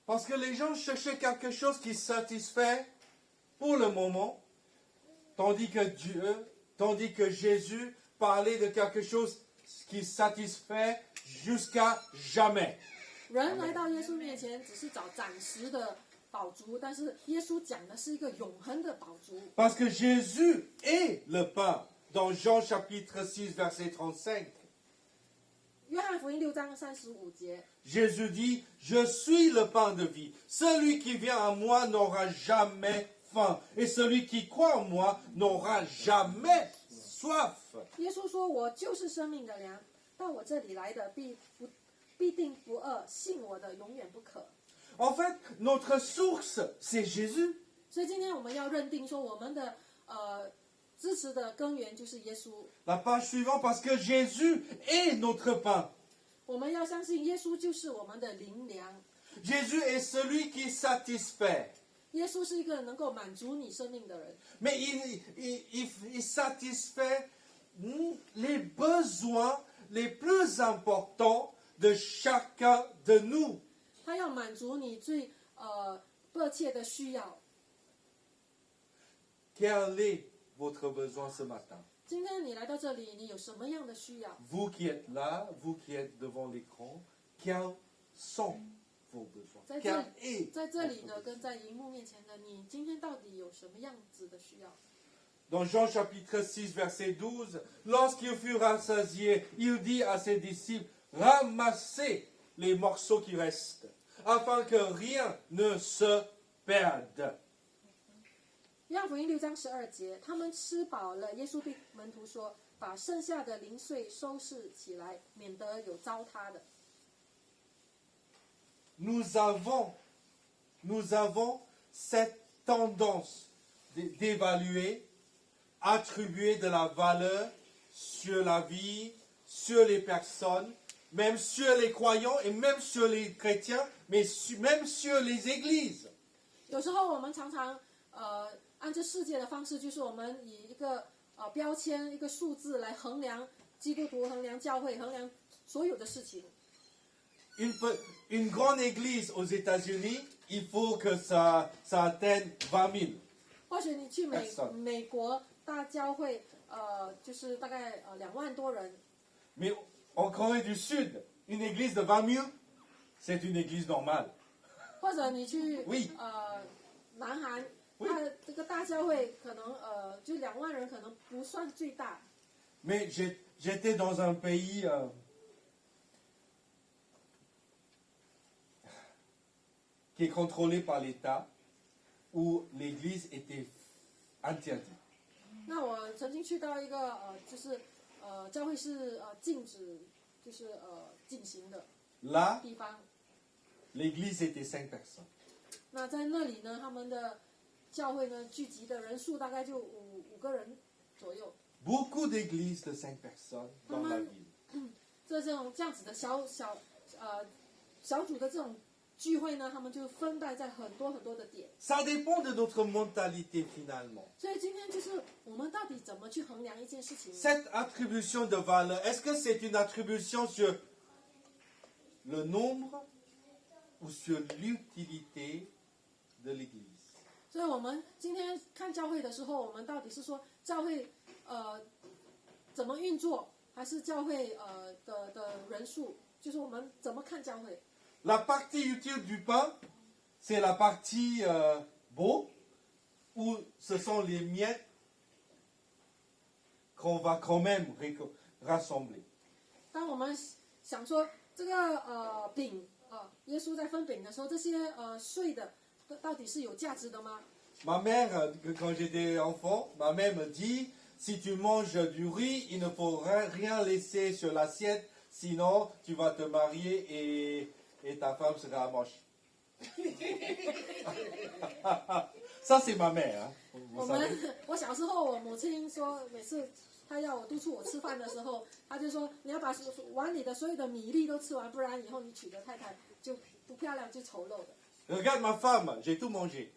Parce que les gens cherchaient quelque chose qui satisfait pour le moment, tandis que Jésus parlait de quelque chose qui satisfait jusqu'à jamais. 人来到耶稣面前，只是找暂时的饱足，但是耶稣讲的是一个永恒的饱足。 Parce que Jésus est le pain. Dans Jean chapitre 6, verset 35, 约翰福音6章35节， Jésus dit, je suis le pain de vie. Celui qui vient à moi n'aura jamais faim. Et celui qui croit en moi n'aura jamais soif. 耶稣说：“我就是生命的粮，到我这里来的必必定不饿，信我的永远不渴。 En fait, notre source, c'est Jésus. 所以今天我们要认定说，我们的支持的根源就是耶稣。 La page suivante, parce que Jésus est notre pain. 我们要相信耶稣就是我们的灵粮， Jésus est celui qui satisfait. 耶稣是一个能够满足你生命的人， Mais il satisfait les besoins les plus importants de chacun de nous. 他要满足你最迫切的需要。 Quel est votre besoin ce matin? 今天你来到这里，你有什么样的需要？ Vous qui êtes là, vous qui êtes devant l'écran, quels sont vos besoins? 在 Quel 这 est 在这里 votre 的 besoin? 跟在荧幕面前的你，今天到底有什么样子的需要？ Dans Jean chapitre 6, verset 12, lorsqu'il fut rassasié, il dit à ses disciples, ramassez les morceaux qui restent, afin que rien ne se perde. 约翰福音6章12节，他们吃饱了，耶稣对门徒说：“把剩下的零碎收拾起来，免得有糟蹋的。” Nous avons cette tendance d'évaluer, attribuer de la valeur sur la vie, sur les personnes, même sur les croyants et même sur les chrétiens, mais même sur les églises. 有时候我们常常按照世界的方式，就是我们以一个标签、一个数字来衡量基督徒、衡量教会、衡量所有的事情。 Une grande église aux États-Unis, il faut que ça atteigne 20 000. 或许你去美国大教会，就是大概2万多人。 Mais en Corée du Sud, une église de 20 000, c'est une église normale. 或者你去 Oui. 南韩， Oui. 它这个大教会可能就2万人，可能不算最大。 Mais j'étais dans un pays qui est contrôlé par l'État, où l'église était interdite. 那我曾经去到一个就是教会是禁止就是进行的 Là, 地方。 l'église était 5 personnes. 那在那里呢，他们的教会呢聚集的人数大概就五个人左右。 Beaucoup d'églises de 5 personnes dans la ville. 这样子的小组的这种聚会呢，他们就分布在很多很多的点。 Ça dépend de notre mentalité finalement. 所以今天就是我们到底怎么去衡量一件事情？ Cette attribution de valeur, est-ce que c'est une attribution sur le nombre ou sur l'utilité de l'église? 所以我们今天看教会的时候，我们到底是说教会怎么运作，还是教会的人数？就是我们怎么看教会？ La partie utile du pain, c'est la partie beau, où ce sont les miettes qu'on va quand même rassembler. 当我们想说这个饼耶稣在分饼的时候，这些碎的到底是有价值的吗？ Ma mère, quand j'étais enfant, ma mère me dit, si tu manges du riz, il ne faut rien laisser sur l'assiette, sinon tu vas te marier et ta femme sera moche. Ça, c'est ma mère. Hein, vous savez. 我小时候，我母亲说，每次她要我督促我吃饭的时候，她就说你要把碗里的所有的米粒都吃完，不然以后你娶的太太就不漂亮，就丑陋的。 Regarde ma femme, j'ai tout mangé.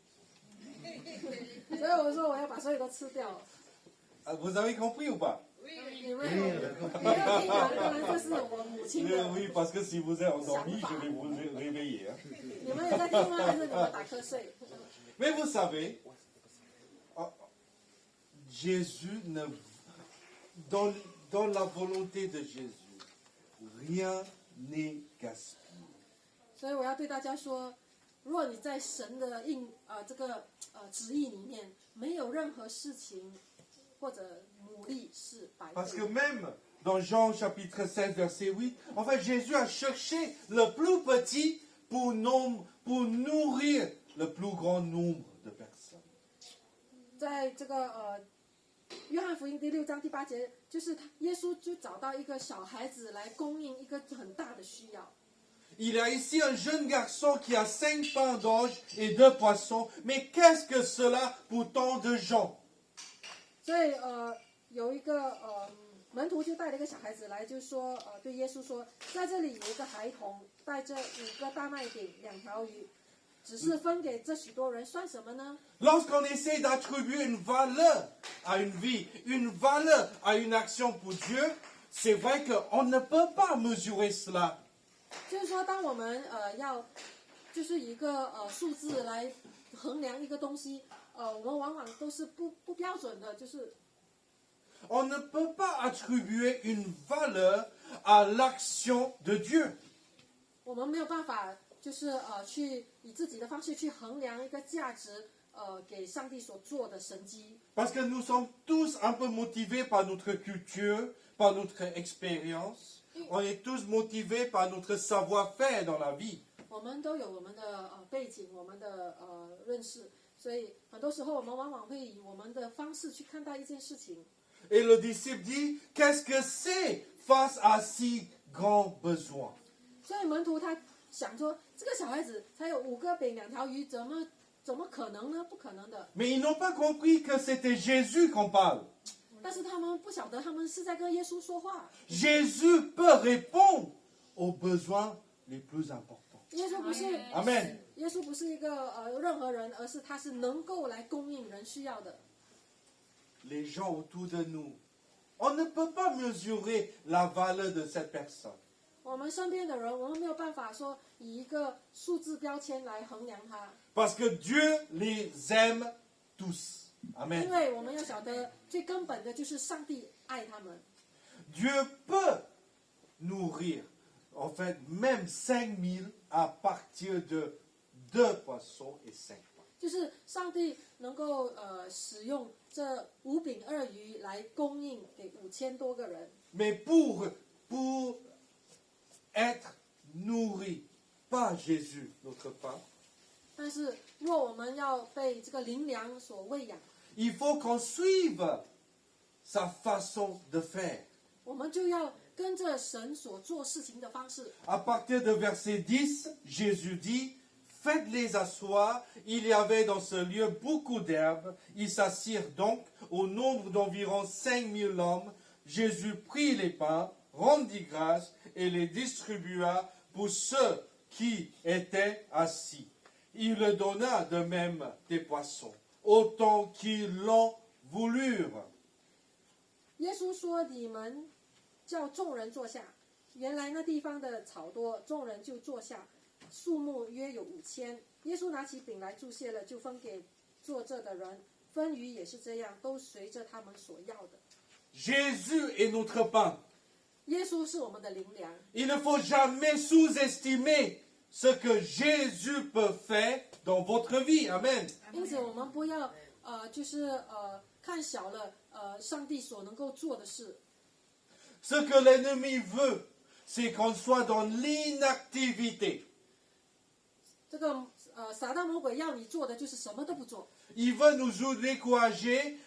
所以我说我要把所有都吃掉。 Vous avez compris ou pas? 你们有听吗？当然这是我母亲的。 Oui, parce que si vous êtes endormi, je vais vous réveiller. Hein. 你们有在听吗？还是你们打瞌睡？ Mais vous savez, Jésus, dans la volonté de Jésus, rien n'est gaspillé. 所以我要对大家说，如果你在神的这个旨意里面，没有任何事情或者努力是白 Parce 费 que 的。 même dans Jean chapitre 16, verset 8, en fait, Jésus a cherché le plus petit pour nourrir le plus grand nombre de personnes. 在这个约翰福音第6章第8节，就是耶稣就找到一个小孩子来供应一个很大的需要。il y a ici un jeune garçon qui a 5 pains d'orge et 2 poissons. Mais qu'est-ce que cela pour tant de gens? 所以有一个门徒就带了一个小孩子来，就说对耶稣说，在这里有一个孩童带着5个大麦饼、2条鱼，只是分给这许多人，算什么呢？ Lorsqu'on essaie d'attribuer une valeur à une vie, une valeur à une action pour Dieu, c'est vrai qu'on ne peut pas mesurer cela. 就是说，当我们要就是以一个数字来衡量一个东西，我们往往都是不标准的，就是 On ne peut pas attribuer une valeur à l'action de Dieu. 我们没有办法，就是去以自己的方式去衡量一个价值，给上帝所做的神迹。 Parce que nous sommes tous un peu motivés par notre culture, par notre expérience. On est tous motivés par notre savoir-faire dans la vie. 我们都有我们的背景，我们的认识，所以很多时候我们往往会以我们的方式去看待一件事情。 Et le disciple dit, qu'est-ce que c'est face à si grands besoins? 所以门徒他想说，这个小孩子才有5个饼2条鱼，怎么可能呢？不可能的。 Mais ils n'ont pas compris que c'était Jésus qu'on parle. 但是他们不晓得，他们是在跟耶稣说话。 Jésus peut répondre aux besoins les plus importants. 耶稣不是 Amen. 耶稣不是一个任何人，而是他是能够来供应人需要的。 Les gens autour de nous, on ne peut pas mesurer la valeur de cette personne. 我们身边的人，我们没有办法说以一个数字标签来衡量他， Parce que Dieu les aime tous. 因 Amen. 为我们要晓得最根本的就是上帝爱他们。 Dieu peut nourrir, en fait, même 5000 à partir de 2 poissons et 5 pains. 就是上帝能够使用这5饼2鱼来供应给5000多个人， Mais pour être nourri par Jésus, notre pain, 但是若我们要被这个灵粮所喂养， il faut qu'on suive sa façon de faire. 我们就要跟着神所做事情的方式。 À partir de verset 10, Jésus dit, faites-les asseoir. Il y avait dans ce lieu beaucoup d'herbes. Ils s'assirent donc au nombre d'environ 5000 hommes. Jésus prit les pains, rendit grâce et les distribua pour ceux qui étaient assis. Il le donna de même des poissons, autant qu'ils l'ont voulurent. 耶稣说：“你们叫众人坐下。”原来那地方的草多，众人就坐下，数目约有5000。耶稣拿起饼来注谢了，就分给坐这的人。分鱼也是这样，都随着他们所要的。 Jésus est notre pain. 耶稣是我们的灵粮， Il ne faut jamais sous-estimer ce que Jésus peut faire dans votre vie. Amen. 因此我们不要看小了上帝所能够做的事。 Ce que l'ennemi veut, c'est qu'on soit dans l'inactivité. 这个撒旦魔鬼要你做的就是什么都不做， Il veut nous décourager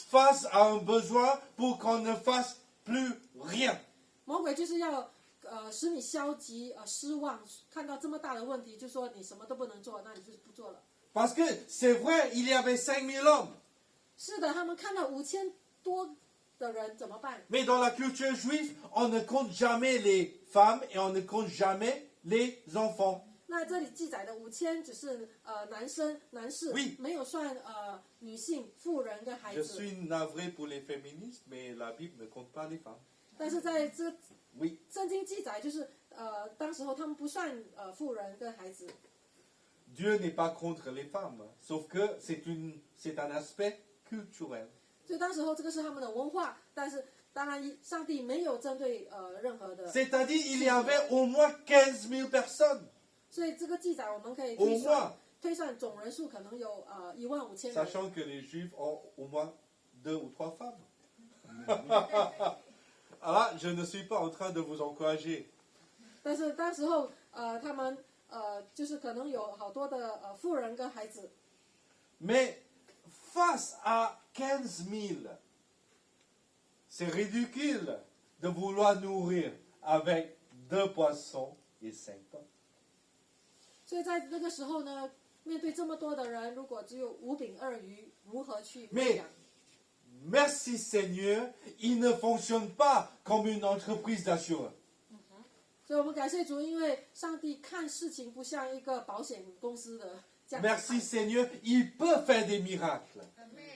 face à un besoin pour qu'on ne fasse plus rien. 魔鬼就是要使你消极失望，看到这么大的问题，就说你什么都不能做，那你就不做了。 Parce que c'est vrai, il y avait 5000 hommes. 是的，他们看到5000多的人怎么办？ Mais dans la culture juive, on ne compte jamais les femmes et on ne compte jamais les enfants. 那这里记载的5000只是男士， Oui. 没有算女性、妇人跟孩 Je 子。 suis navré pour les féministes, mais la Bible ne compte pas les femmes. 但是在这 Oui. 圣经记载，就是当时候他们不算妇人跟孩子。 Dieu n'est pas contre les femmes, sauf que c'est un aspect culturel. 所以当时候这个是他们的文化，但是当然上帝没有针对任何的。 C'est-à-dire il y avait au moins 15 000 personnes. 所以这个记载我们可以 Au moins. 推算总人数可能有15000人。 Sachant que les juifs ont au moins 2 ou 3 femmes. Alors, je ne suis pas en train de vous encourager. 但是当时候他们就是可能有好多的妇人跟孩子， Mais face à 15 000, c'est ridicule de vouloir nourrir avec 2 poissons et 5 pains. 所以在那个时候呢，面对这么多的人，如果只有5饼2鱼，如何去喂 Mais 养？ merci Seigneur, il ne fonctionne pas comme une entreprise d'assurance. 所以我们感谢主，因为上帝看事情不像一个保险公司的这样子 Merci 看， Seigneur, il peut faire des miracles.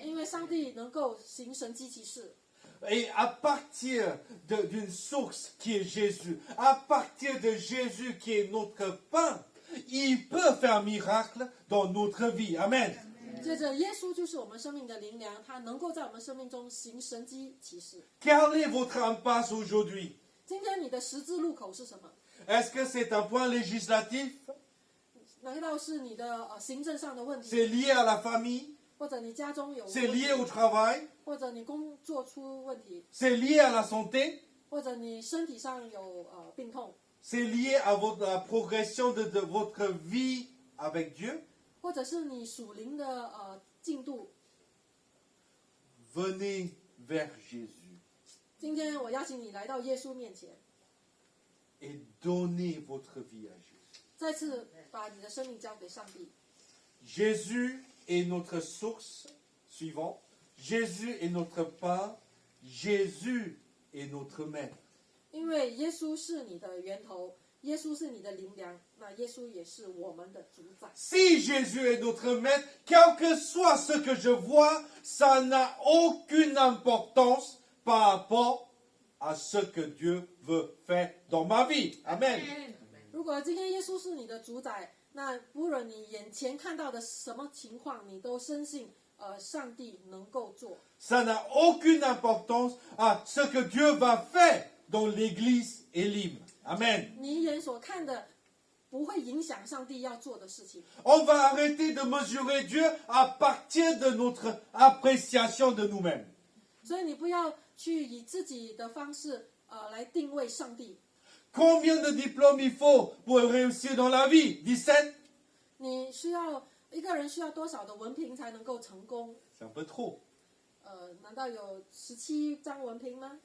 因为上帝能够行神迹奇事。 Et à partir d'une source qui est Jésus, à partir de Jésus qui est notre pain, il peut faire miracle dans notre vie. Amen. 接着，耶稣就是我们生命的灵粮，他能够在我们生命中行神迹奇事。 Quelle est votre impasse aujourd'hui? 今天你的十字路口是什么？ Est-ce que c'est un point législatif? 难道是你的行政上的问题， C'est lié à la famille? 或者你家中有问 C'est lié au 题， travail? 或者你工作出问题， C'est lié à la santé? 或者你身体上有病痛， C'est lié à la progression de votre vie avec Dieu? 或者是你属灵的进度。 Venez vers Jésus 今天我邀请你来到耶稣面前， et donnez votre vie à Jésus. 再次把你的生命交给上帝。 Jésus est notre source. Suivant. Jésus est notre pain. Jésus est notre maître. 因为耶稣是你的源头，耶稣是你的灵粮，那耶稣也是我们的主宰。 Si Jésus est notre maître, quel que soit ce que je vois, ça n'a aucune importance par rapport à ce que Dieu veut faire dans ma vie. Amen. 如果今天耶稣是你的主宰，那不论你眼前看到的什么情况，你都深信，上帝能够做。 Ça n'a aucune importance à ce que Dieu va faire dans l'église Elim. Amen. 你一眼所看的，不会影响上帝要做的事情。 On va arrêter de mesurer Dieu à partir de notre appréciation de nous-mêmes. 所以你不要去以自己的方式，来定位上帝。 Combien de diplômes il faut pour réussir dans la vie? 17? 你需要一个人需要多少的文凭才能够成功？ C'est un peu trop. 难道有17张文凭吗？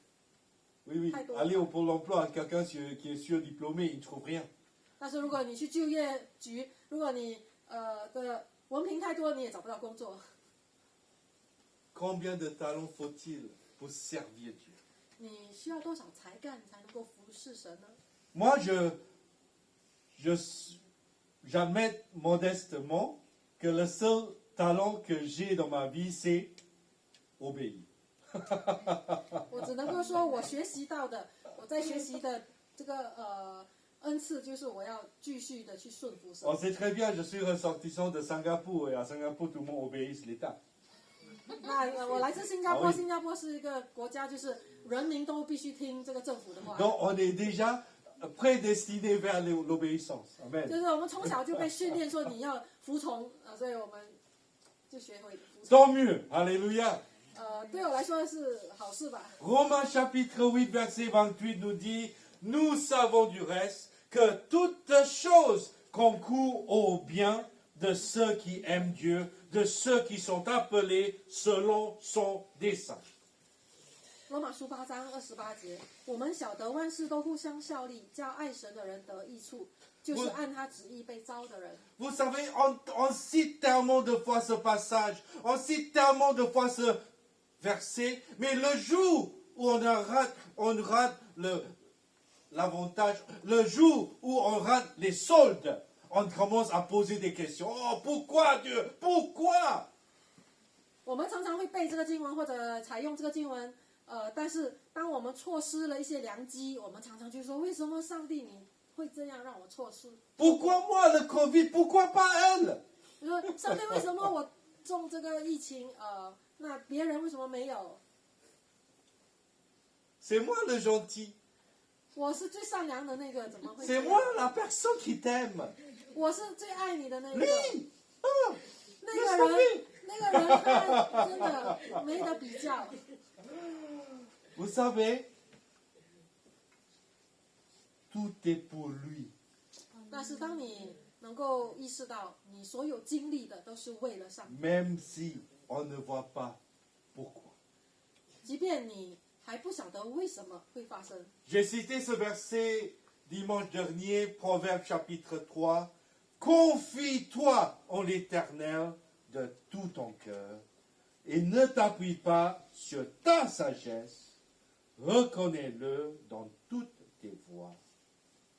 Oui, oui. Très Allez au Pôle emploi, quelqu'un qui est surdiplômé, il ne trouve rien. 但是如果你去就业局，如果你的文凭太多，你也找不到工作。 Combien de talents faut-il pour servir Dieu? 你需要多少才干才能够服侍神呢？ Moi, j'admets modestement que le seul talent que j'ai dans ma vie, c'est obéir. 我只能够说，我学习到的，我在学习的这个恩赐，就是我要继续的去顺服神 On。sait très bien, je suis ressortissant de Singapour, et à Singapour, tout le monde obéit l'État. 那我来自新加坡，新加坡是一个国家，就是人民都必须听这个政府的话。 Donc, on est déjà prédestiné vers l'obéissance. 就 Amen. 是我们从小就被训练说你要服从，所以我们就学会服从。 Tant mieux. Alléluia. 对我来说是好事吧。 Romains chapitre 8, verset 28 nous dit, nous savons du reste que toutes choses concourent au bien de ceux qui aiment Dieu, de ceux qui sont appelés selon son dessein. 罗马书8章28节，我们晓得万事都互相效力，叫爱神的人得益处，就是按他旨意被招的人。 Vous savez, on cite tellement de fois ce passage, on cite tellement de fois ce verset, mais le jour où on rate l'avantage, le jour où on rate les soldes, on commence à poser des questions. Oh, pourquoi Dieu? Pourquoi? 我们常常会背这个经文或者采用这个经文，但是当我们错失了一些良机，我们常常就说：为什么上帝你会这样让我错失？ Pourquoi moi le Covid? Pourquoi pas elle? 就说上帝为什么我中这个疫情？那别人为什么没有？ C'est moi le gentil. 我是最善良的那个，怎么会这 C'est 样？ moi la personne qui t'aime. 我是最爱你的那个。 Lui! Oh, 那 laisse 个人 tomber.，那个人他真的没得比较。 Vous savez, tout est pour lui. 但是当你能够意识到，你所有经历的都是为了上帝， Même si on ne voit pas pourquoi. 即便你还不晓得为什么会发生。 J'ai cité ce verset dimanche dernier, Proverbe chapitre 3. confie-toi en l'Éternel de tout ton cœur et ne t'appuie pas sur ta sagesse. Reconnais-le dans toutes tes voies.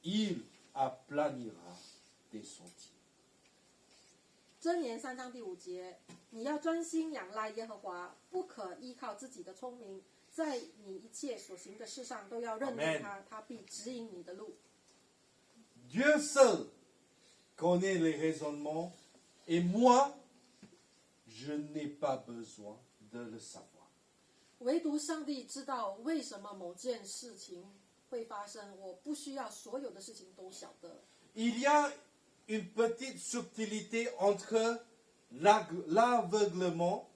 Il aplanira tes sentiers. 箴言3章第5节，你要专心仰赖耶和华，不可依靠自己的聪明，在你一切所行的事上都要认定他，他必指引你的路。 Dieu seul connaît les raisonnements et moi, je n'ai pas besoin de le savoir. 唯独上帝知道为什么某件事情会发生，我不需要所有的事情都晓得。 Il y a une petite subtilité entre l'aveuglement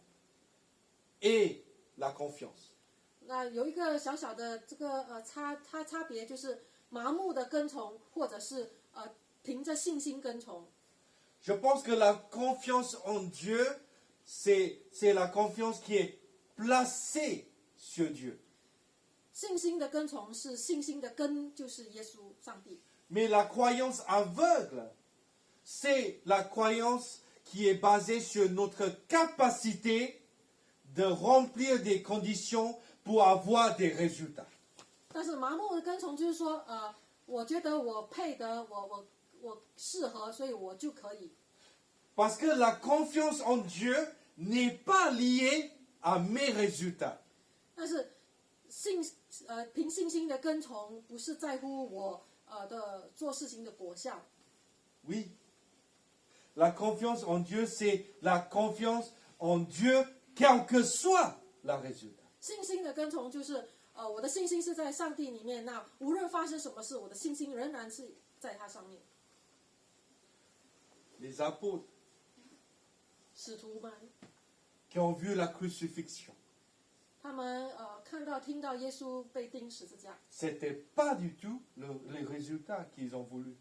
et la confiance. 那有一个小小的这个差别，就是麻木的跟从，或者是凭着信心跟从。 Je pense que la confiance en Dieu, c'est la confiance qui est placée sur Dieu. 信心的跟从是信心的根，就是耶稣上帝。 Mais la croyance aveugle, c'est la croyance qui est basée sur notre capacité de remplir des conditions pour avoir des résultats. 但是麻木的跟从就是说，我觉得我配得，我适合，所以我就可以。 Parce que la confiance en Dieu n'est pas liée à mes résultats. 但是凭信心的跟从，不是在乎我的做事情的果效。 Oui. La confiance en Dieu, c'est la confiance en Dieu, quel que soit le résultat. 信心的跟从就是我的信心是在上帝里面，那无论发生什么事，我的信心仍然是在他上面。 Les apôtres 使徒们， qui ont vu la crucifixion, 他们看到听到耶稣被钉十字架， c'était pas du tout les résultats qu'ils ont voulu.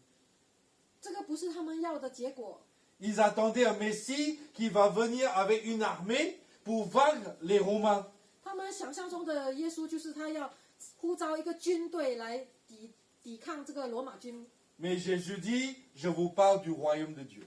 这个不是他们要的结果。 Ils attendaient un Messie qui va venir avec une armée pour vaincre les Romains. 他们想象中的耶稣就是他要呼召一个军队来抵抗这个罗马军， Mais Jésus dit, je vous parle du royaume de Dieu.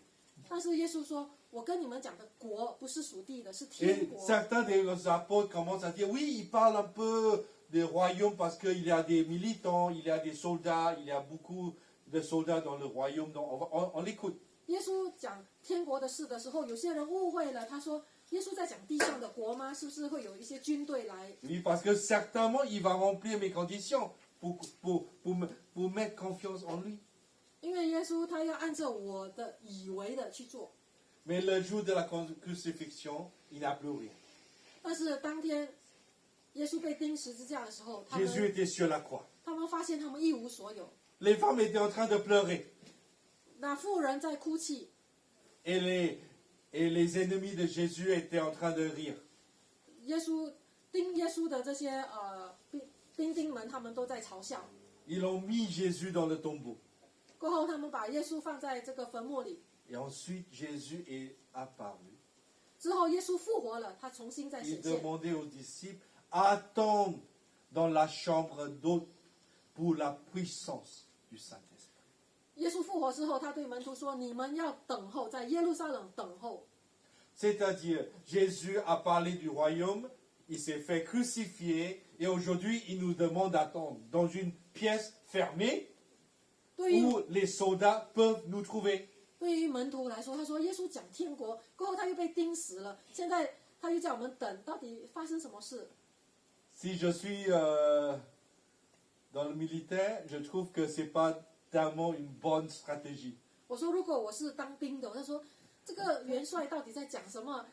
但是耶稣说：“我跟你们讲的国不是属地的，是天 Et 国。” certains des apôtres commencent à dire, oui, il parle un peu des royaumes parce qu'il y a des militants, il y a des soldats, il y a beaucoup de soldats dans le royaume. Donc on l'écoute. 耶稣讲天国的事的时候，有些人误会了，他说：“耶稣在讲地上的国吗？是不是会有一些军队来？” Oui, parce que certainement, il va remplir mes conditions pour mettre confiance en lui. 因为耶稣他要按照我的以为的去做。 Mais le jour de la crucifixion, il n'a plus rien. 但是当天耶稣被钉十字架的时候，他 Jésus 们 était sur la croix. 发现他们一无所有。 Les femmes étaient en train de pleurer. 那妇人在哭泣， Et les ennemis de Jésus étaient en train de rire. 钉耶稣的这些兵丁们，他们都在嘲笑。 Ils ont mis Jésus dans le tombeau. 过后，他们把耶稣放在这个坟墓里。 Et ensuite, Jésus est apparu. 之后，耶稣复活了，他重新再 Il 显现。 demandait aux disciples, attendez dans la chambre d'hôte pour la puissance du Saint-Esprit. 耶稣复活之后，他对门徒说：“你们要等候，在耶路撒冷等候。” C'est-à-dire, Jésus a parlé du royaume, il s'est fait crucifier, et aujourd'hui, il nous demande d'attendre dans une pièce fermée 对于 où les soldats peuvent nous trouver. 对于门徒来说，他说耶稣讲天国，过后他又被钉死了，现在他又叫我们等，到底发生什么事？ Si je suis dans le militaire, je trouve que ce n'est pas tellement une bonne stratégie. 我说如果我是当兵的，他说这个元帅到底在讲什么？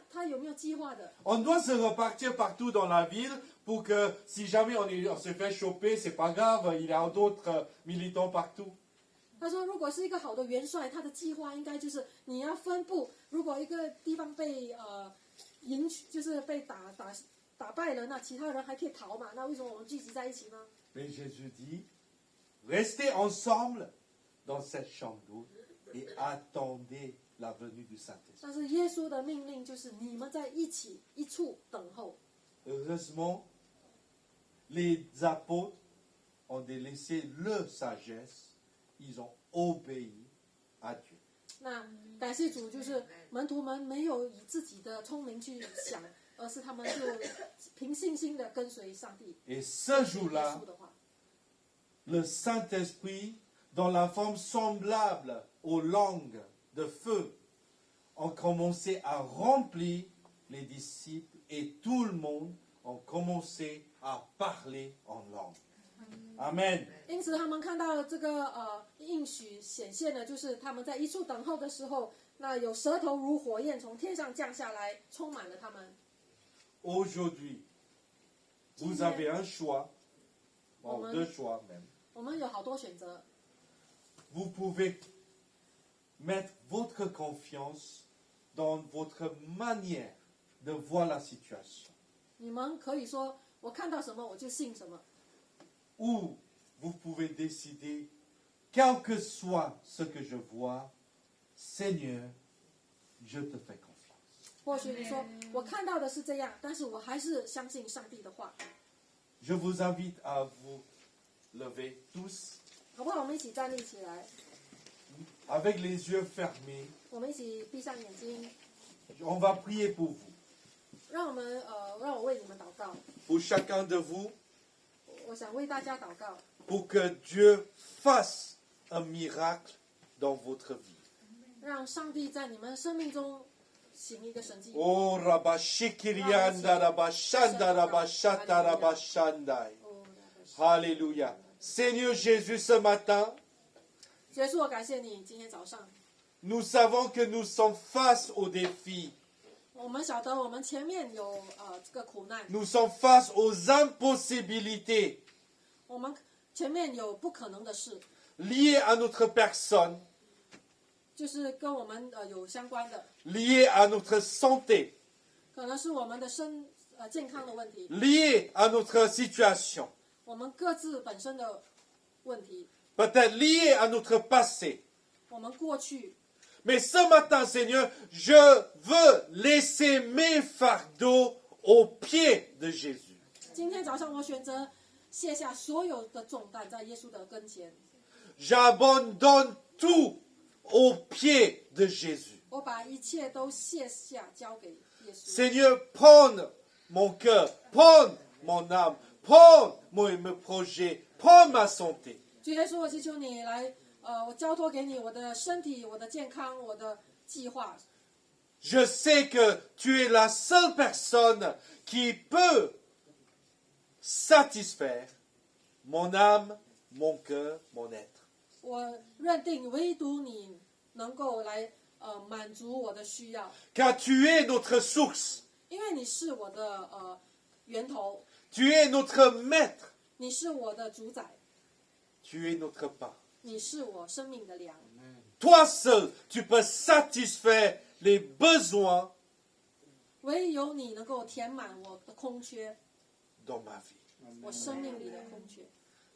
他有没有计划的？ On doit se repartir partout dans la ville pour que si jamais on se fait choper, c'est pas grave, il y a d'autres militants partout. 他说如果是一个好的元帅，他的计划应该就是你要分布，如果一个地方被就是被打败了，那其他人还可以逃嘛？那为什么我们聚集在一起呢？ Mais Jésus dit, restez ensemble dans cette chambre d'eau et attendez la venue du Saint-Esprit. 但是耶稣的命令就是你们在一起一处等候。 Heureusement, les apôtres ont délaissé leur sagesse, ils ont obéi à Dieu. 那感谢主，就是门徒们没有以自己的聪明去想，而是他们就凭信心的跟随上帝。 Et ce 耶 jour-là, 稣的话， le Saint-Esprit, dans la forme semblable aux langues de feu, ont commencé à remplir les disciples et tout le monde ont commencé à parler en langue. Amen. 因此他们看到这个应许显现的，就是他们在一处等候的时候，那有舌头如火焰从天上降下来，充满了他们。 Aujourd'hui, vous avez un choix, bon, deux choix même. 我们有好多选择， Vous pouvez mettre votre confiance dans votre manière de voir la situation. 你们可以说我看到什么我就信什么， Ou vous pouvez décider, quel que soit ce que je vois, Seigneur, je te fais confiance. 或许你说我看到的是这样，但是我还是相信上帝的话， Je vous invite à vous lever tous 好不好？我们一起站立起来， avec les yeux fermés. 我们一起闭上眼睛， On va prier pour vous. 让我为你们祷告。 Pour chacun de vous, 我想为大家祷告， pour que Dieu fasse un miracle dans votre vie. 让上帝在你们生命中行一个神迹。 Oh Rabba Shikirianda Rabba Shanda Rabba Shata Rabba Shandai. 哦， Alléluia. Seigneur Jésus, ce matin, 结束，我感谢你今天早上， nous savons que nous sommes face au défi. 我们晓得我们前面有这个苦难， Nous sommes face aux impossibilités 我们前面有不可能的事， liées à notre personne, 就是跟我们有相关的， liées à notre santé, 可能是我们的健康的问题， liées à notre situation, 我们各自本身的问题， peut-être liées à notre passé. 我们过去。 Mais ce matin, Seigneur, je veux laisser mes fardeaux aux pieds de Jésus. 今天早上我选择卸下所有的重担，在耶稣的跟前， J'abandonne tout aux pieds de Jésus. 我把一切都卸下，交给耶稣。 Seigneur, prends mon cœur, prends mon âme, prends mes projets, prends ma santé. 主耶稣，我祈求你来，我交托给你我的身体、我的健康、我的计划。 Je sais que tu es la seule personne qui peut satisfaire mon âme, mon cœur, mon être. 我认定唯独你能够来满足我的需要， Car tu es notre source, 因为你是我的源头， tu es notre maître, 你是我的主宰， tu es notre pain. 你是我生命的粮。 Toi seul, tu peux satisfaire les besoins 唯有你能够填满我的空缺， dans ma vie. 我生命里的空缺。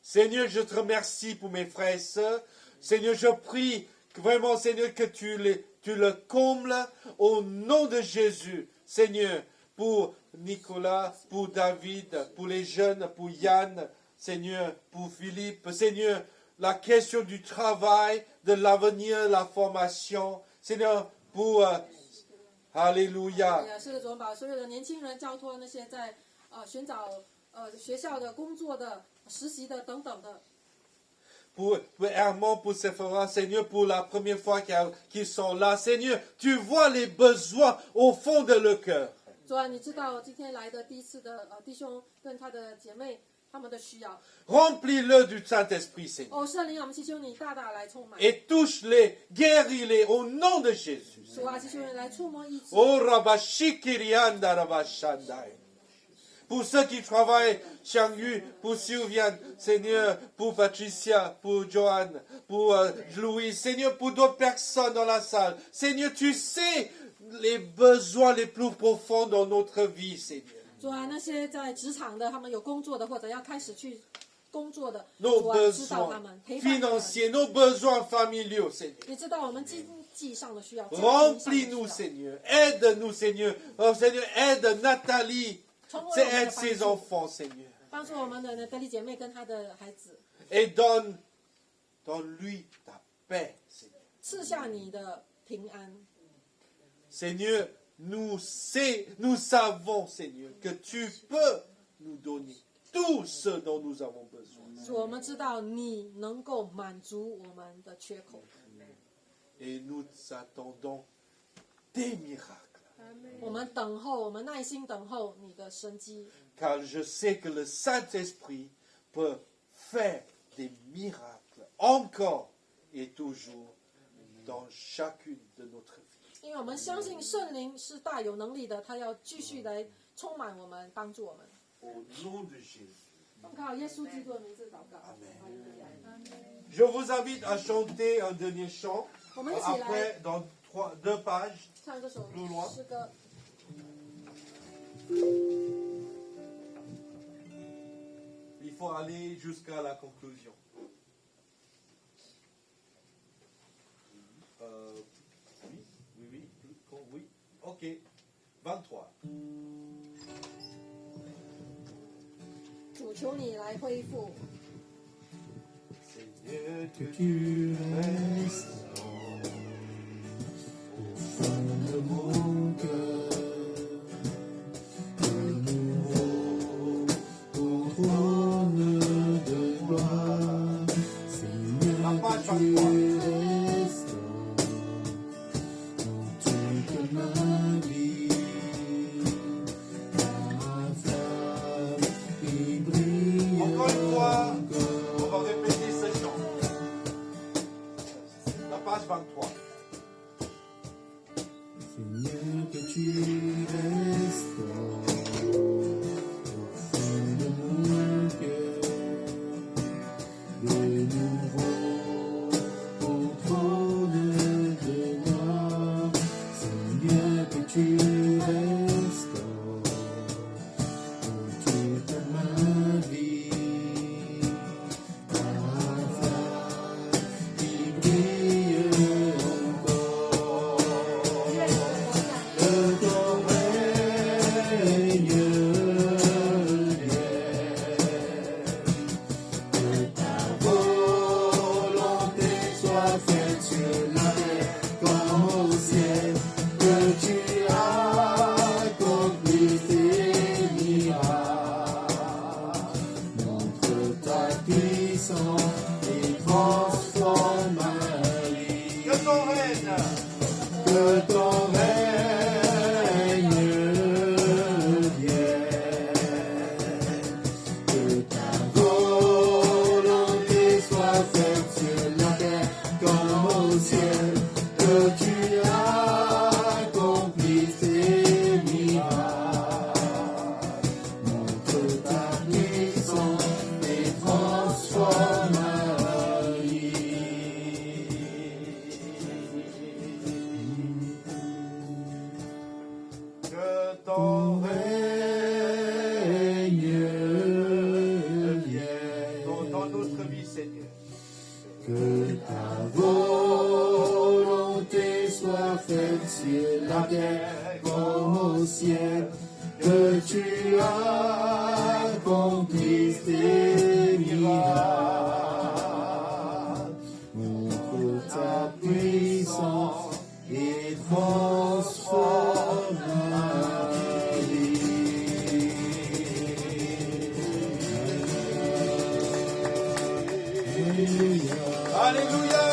Seigneur, je te remercie pour mes frères et sœurs. Seigneur, je prie que vraiment, Seigneur, que tu le combles au nom de Jésus. Seigneur, pour Nicolas, pour David, pour les jeunes, pour Yann, Seigneur, pour Philippe. Seigneur, la question du travail, de l'avenir, la formation. Seigneur, pour... Alléluia. 是的，主，我们把所有的年轻人交托那些在寻找学校的、工作的、实习的等等的。 Pour Hermand, pour Sephora, Seigneur, pour la première fois qu'ils sont là. Seigneur, tu vois les besoins au fond de leur cœur. 主啊，你知道今天来的第一次的弟兄跟他的姐妹他们的需要。 Remplis-le du Saint-Esprit, Seigneur. 哦，圣灵，我们祈求你大大来充满。 Et touche-les, guéris-les au nom de Jésus. 主啊，祈求你来触摸医治。 Oh, Rabashikirianda Rabashandai. Pour ceux qui travaillent, Changu, pour Sylviane, Seigneur, pour Patricia, pour Joanne, pour Louis, Seigneur, pour d'autres personnes dans la salle. Seigneur, tu sais les besoins les plus profonds dans notre vie, Seigneur. 主啊，那些在职场的，他们有工作的或者要开始去工作的， Nos 主啊，知道他 besoins 们，陪伴他们。 financiers, nos besoins familiaux, Seigneur. 你知道我们经济上的需要，家庭上的需 Remplis-nous, 要 Seigneur. Aide-nous, Seigneur. Oh, Seigneur, aide Nathalie. 充满我们 Aide 的 ses 帮助， enfants, Seigneur. 帮助我们的德利姐妹跟她的孩子， Et donne-lui ta paix, Seigneur. 赐下你的平安。 Seigneur, nous savons, Seigneur, que tu peux nous donner tout ce dont nous avons besoin. 主，我们知道你能够满足我们的缺口， Et nous attendons des miracles. 我们等候，我们耐心等候你的神迹， Car je sais que le Saint-Esprit peut faire des miracles encore et toujours dans chacune de notre vie. 因为我们相信圣灵是大有能力的，他要继续来充满我们，帮助我们。 Au nom de Jésus. 奉靠耶稣基督的名字祷告。哈利路亚 Je vous invite à chanter un dernier chant. 我们一起来 Après, dans 2 pages, 唱这首 plus loin 诗歌。 il faut aller jusqu'à la conclusion. Oui. Ok. 23. 主，求你来恢复。 Seigneur, Que tu restes au fond de mon cœur, de nouveau au trône de gloire. Seigneur, que tu restes dans toute ma vie, ta flamme qui brille Encore une fois. encore. On va répéter ce chant. La page 23. Seigneur, que tu restes au fond de mon cœur, de nouveau au trône de gloire. Seigneur, que tu restes dans toute ma vie, ta flamme qui brille encore. Que ton règne vienne, que ta volonté soit faite sur la terre comme au ciel, que tu accomplisses tes miracles. Montre ta puissance et transforme ma vie. Que ton règne. Que ton règne vienne, que ta volonté soit faite sur la terre comme au ciel, que tu accomplisses tes miracles. Montre ta puissance et transforme ma vie. Que ton règne Règne dans vienne, notre vie, Seigneur. que ta volonté soit faite sur la terre comme au ciel, que tu accomplisses tes miracles. Montre ta puissance et transforme ma vie. Alléluia.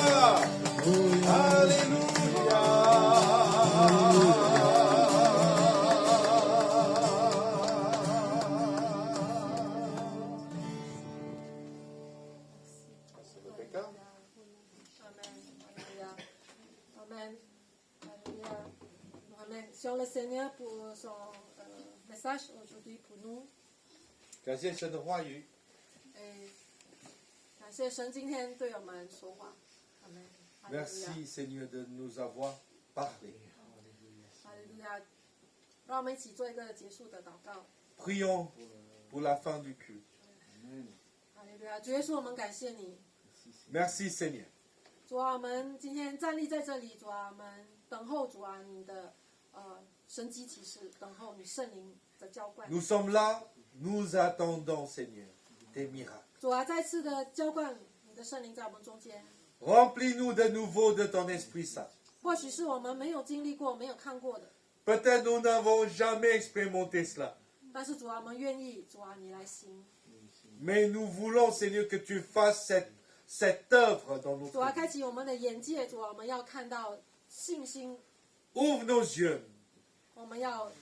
Amen. Alléluia. Amen. Sur le Seigneur pour son message aujourd'hui pour nous. 感谢神的话语，感谢神今天对我们说话。Amen. Merci Seigneur de nous avoir parlé. 哈利路亚。让我们一起做一个结束的祷告。 Prions pour la fin du culte. 哈利路亚。主耶稣，我们感谢你。 Merci Seigneur. 主啊，我们今天站立在这里，主啊，我们等候主啊你的神迹启示，等候你圣灵的浇灌。 Nous sommes là, nous attendons Seigneur tes miracles. 主啊，再次的浇灌你的圣灵在我们中间。 Remplis-nous de nouveau de ton Esprit Saint. 或许是我们没有经历过、没有看过的， Peut-être nous n'avons jamais expérimenté cela. 但是主啊，我们愿意，主啊，你来行。 Mais nous voulons, Seigneur, que tu fasses cette œuvre dans notre 主啊， vie. 开启我们的眼界，主啊，我们要看到信心， Ouvre nos yeux. 我们要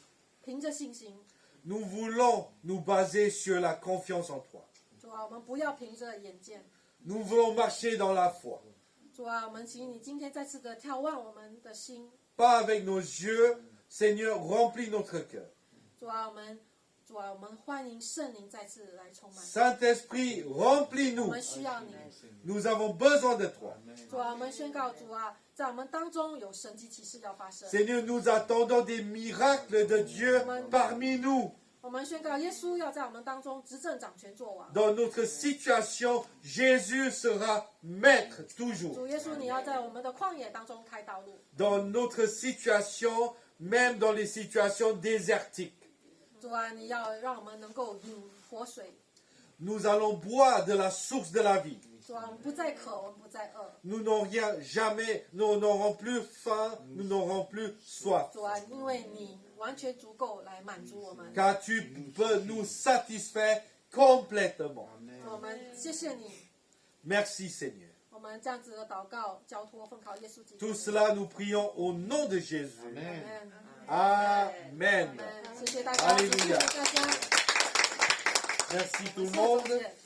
凭着信心。 Nous voulons nous baser sur la confiance en toi. 主啊，我们不要凭着眼见。 Nous voulons marcher dans la foi. 主啊，我们请你今天再次的眺望我们的心。 Pas avec nos yeux, Seigneur, remplis notre cœur. 主啊，我们欢迎圣灵再次来充满。 Saint-Esprit, 我 remplis-nous. 们需要你。 Nous avons besoin de toi. 主啊，我们宣告主啊，在我们当中有神迹奇事要发生。 Seigneur, nous attendons des miracles de Dieu parmi nous. 我们宣告耶稣要在我们当中执政掌权作王。 Dans notre situation, Jésus sera maître 主 toujours. 耶稣，你要在我们的旷野当中开道路。 Dans notre situation, même dans les situations désertiques. 主啊，你要让我们能够饮活水。 Nous allons boire de la source de la vie. 主啊，我们不再渴，我们不再饿。 Nous n'aurons plus faim, nous n'aurons plus soif. 主啊，因为你完全足够来满足我们。 Car tu peux nous satisfaire complètement. 我们谢谢你， Merci Seigneur. 我们这样子的祷告、交托、奉靠耶稣基督。 Tout cela, nous prions au nom de Jésus. Amen. Amen. 谢谢大家， Alléluia. 谢谢大家， Merci tout 谢 le 谢 monde. 谢